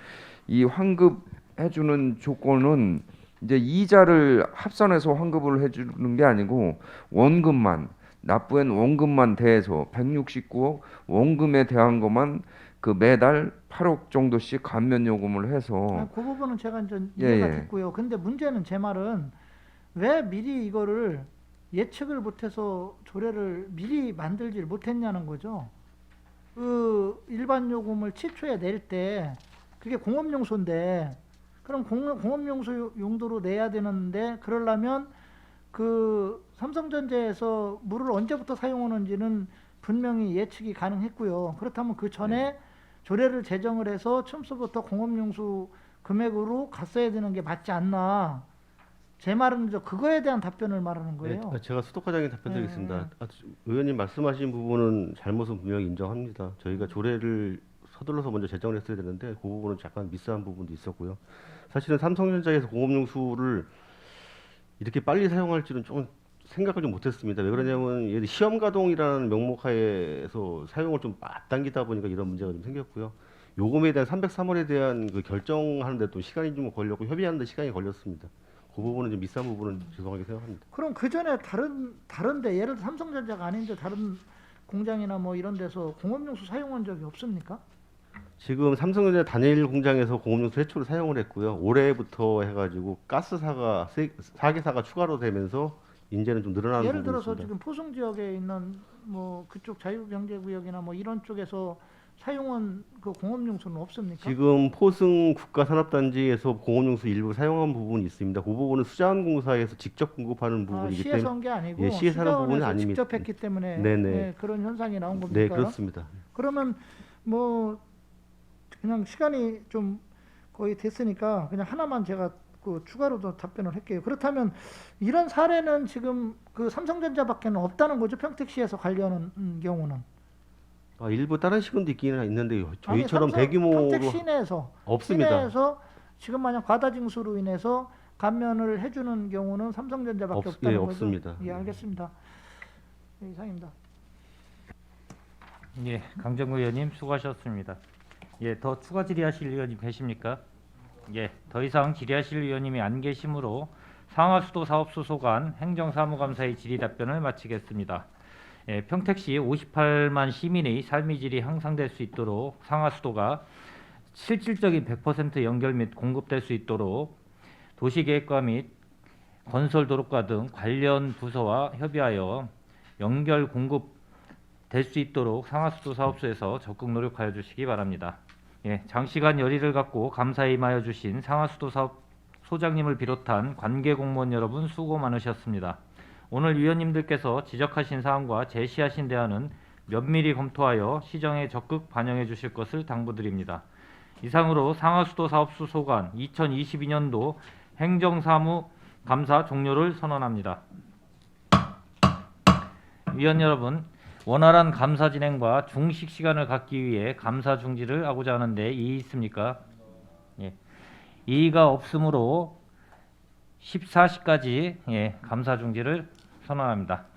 이 환급 해주는 조건은 이제 이자를 합산해서 환급을 해주는 게 아니고 원금만 납부한 원금만 대해서 169억 원금에 대한 것만 그 매달 8억 정도씩 감면 요금을 해서 그 부분은 제가 이제 예, 이해가 예. 됐고요. 근데 문제는 제 말은 왜 미리 이거를 예측을 못해서 조례를 미리 만들질 못했냐는 거죠. 그 일반 요금을 시초에 낼 때 그게 공업용소인데 그럼 공업용소 용도로 내야 되는데 그러려면 그 삼성전자에서 물을 언제부터 사용하는지는 분명히 예측이 가능했고요. 그렇다면 그 전에 조례를 제정을 해서 처음부터 공업용수 금액으로 갔어야 되는 게 맞지 않나. 제 말은 그거에 대한 답변을 말하는 거예요. 네, 제가 수도과장에 답변드리겠습니다. 네. 의원님 말씀하신 부분은 잘못은 분명히 인정합니다. 저희가 조례를 서둘러서 먼저 제정을 했어야 되는데 그 부분은 약간 미스한 부분도 있었고요. 사실은 삼성전자에서 공업용수를 이렇게 빨리 사용할지는 좀 생각을 좀 못했습니다. 왜 그러냐면 얘들 시험 가동이라는 명목하에서 사용을 좀 앞당기다 보니까 이런 문제가 좀 생겼고요. 요금에 대한 303원에 대한 그 결정하는데 또 시간이 좀 걸렸고 협의하는데 시간이 걸렸습니다. 그 부분은 좀 미스한 부분은 죄송하게 생각합니다. 그럼 그 전에 다른데 예를 들어 삼성전자가 아닌데 다른 공장이나 뭐 이런 데서 공업용수 사용한 적이 없습니까? 지금 삼성전자 단일 공장에서 공업용수 최초로 사용을 했고요. 올해부터 해가지고 가스사가 4개사가 추가로 되면서 이제는 좀 늘어나는 예를 부분이 들어서 있습니다. 지금 포승 지역에 있는 뭐 그쪽 자유경제구역이나 뭐 이런 쪽에서 사용한 그 공업용수는 없습니까? 지금 포승 국가산업단지에서 공업용수 일부 사용한 부분이 있습니다. 그 부분은 수자원공사에서 직접 공급하는 부분이기 시에서 때문에 한 게 아니고 예, 시에서 하는 부분은 수자원에서 아닙니다. 직접 했기 때문에 네네. 예, 그런 현상이 나온 겁니까? 네, 그렇습니다. 그러면 뭐 그냥 시간이 좀 거의 됐으니까 그냥 하나만 제가 그 추가로 더 답변을 할게요. 그렇다면 이런 사례는 지금 그 삼성전자밖에는 없다는 거죠. 평택시에서 관리하는 경우는. 일부 다른 시군도 있기는 있는데 아니, 저희처럼 삼성 대규모로 평택 시내에서 없습니다. 시내에서 지금 만약 과다징수로 인해서 감면을 해주는 경우는 삼성전자밖에 없다는 거죠. 없습니다. 예, 알겠습니다. 예, 이상입니다. 예, 강정구 의원님 수고하셨습니다. 예, 더 추가 질의하실 의원님 계십니까? 예, 더 이상 질의하실 의원님이 안 계시므로 상하수도 사업소 소관 행정사무감사의 질의 답변을 마치겠습니다. 예, 평택시 58만 시민의 삶의 질이 향상될 수 있도록 상하수도가 실질적인 100% 연결 및 공급될 수 있도록 도시계획과 및 건설도로과 등 관련 부서와 협의하여 연결 공급될 수 있도록 상하수도 사업소에서 적극 노력하여 주시기 바랍니다. 예, 장시간 열의를 갖고 감사에 임하여 주신 상하수도 사업 소장님을 비롯한 관계 공무원 여러분 수고 많으셨습니다. 오늘 위원님들께서 지적하신 사항과 제시하신 대안은 면밀히 검토하여 시정에 적극 반영해 주실 것을 당부드립니다. 이상으로 상하수도 사업소 소관 2022년도 행정사무 감사 종료를 선언합니다. 위원 여러분, 원활한 감사 진행과 중식 시간을 갖기 위해 감사 중지를 하고자 하는데 이의 있습니까? 예. 이의가 없으므로 14시까지 감사 중지를 선언합니다.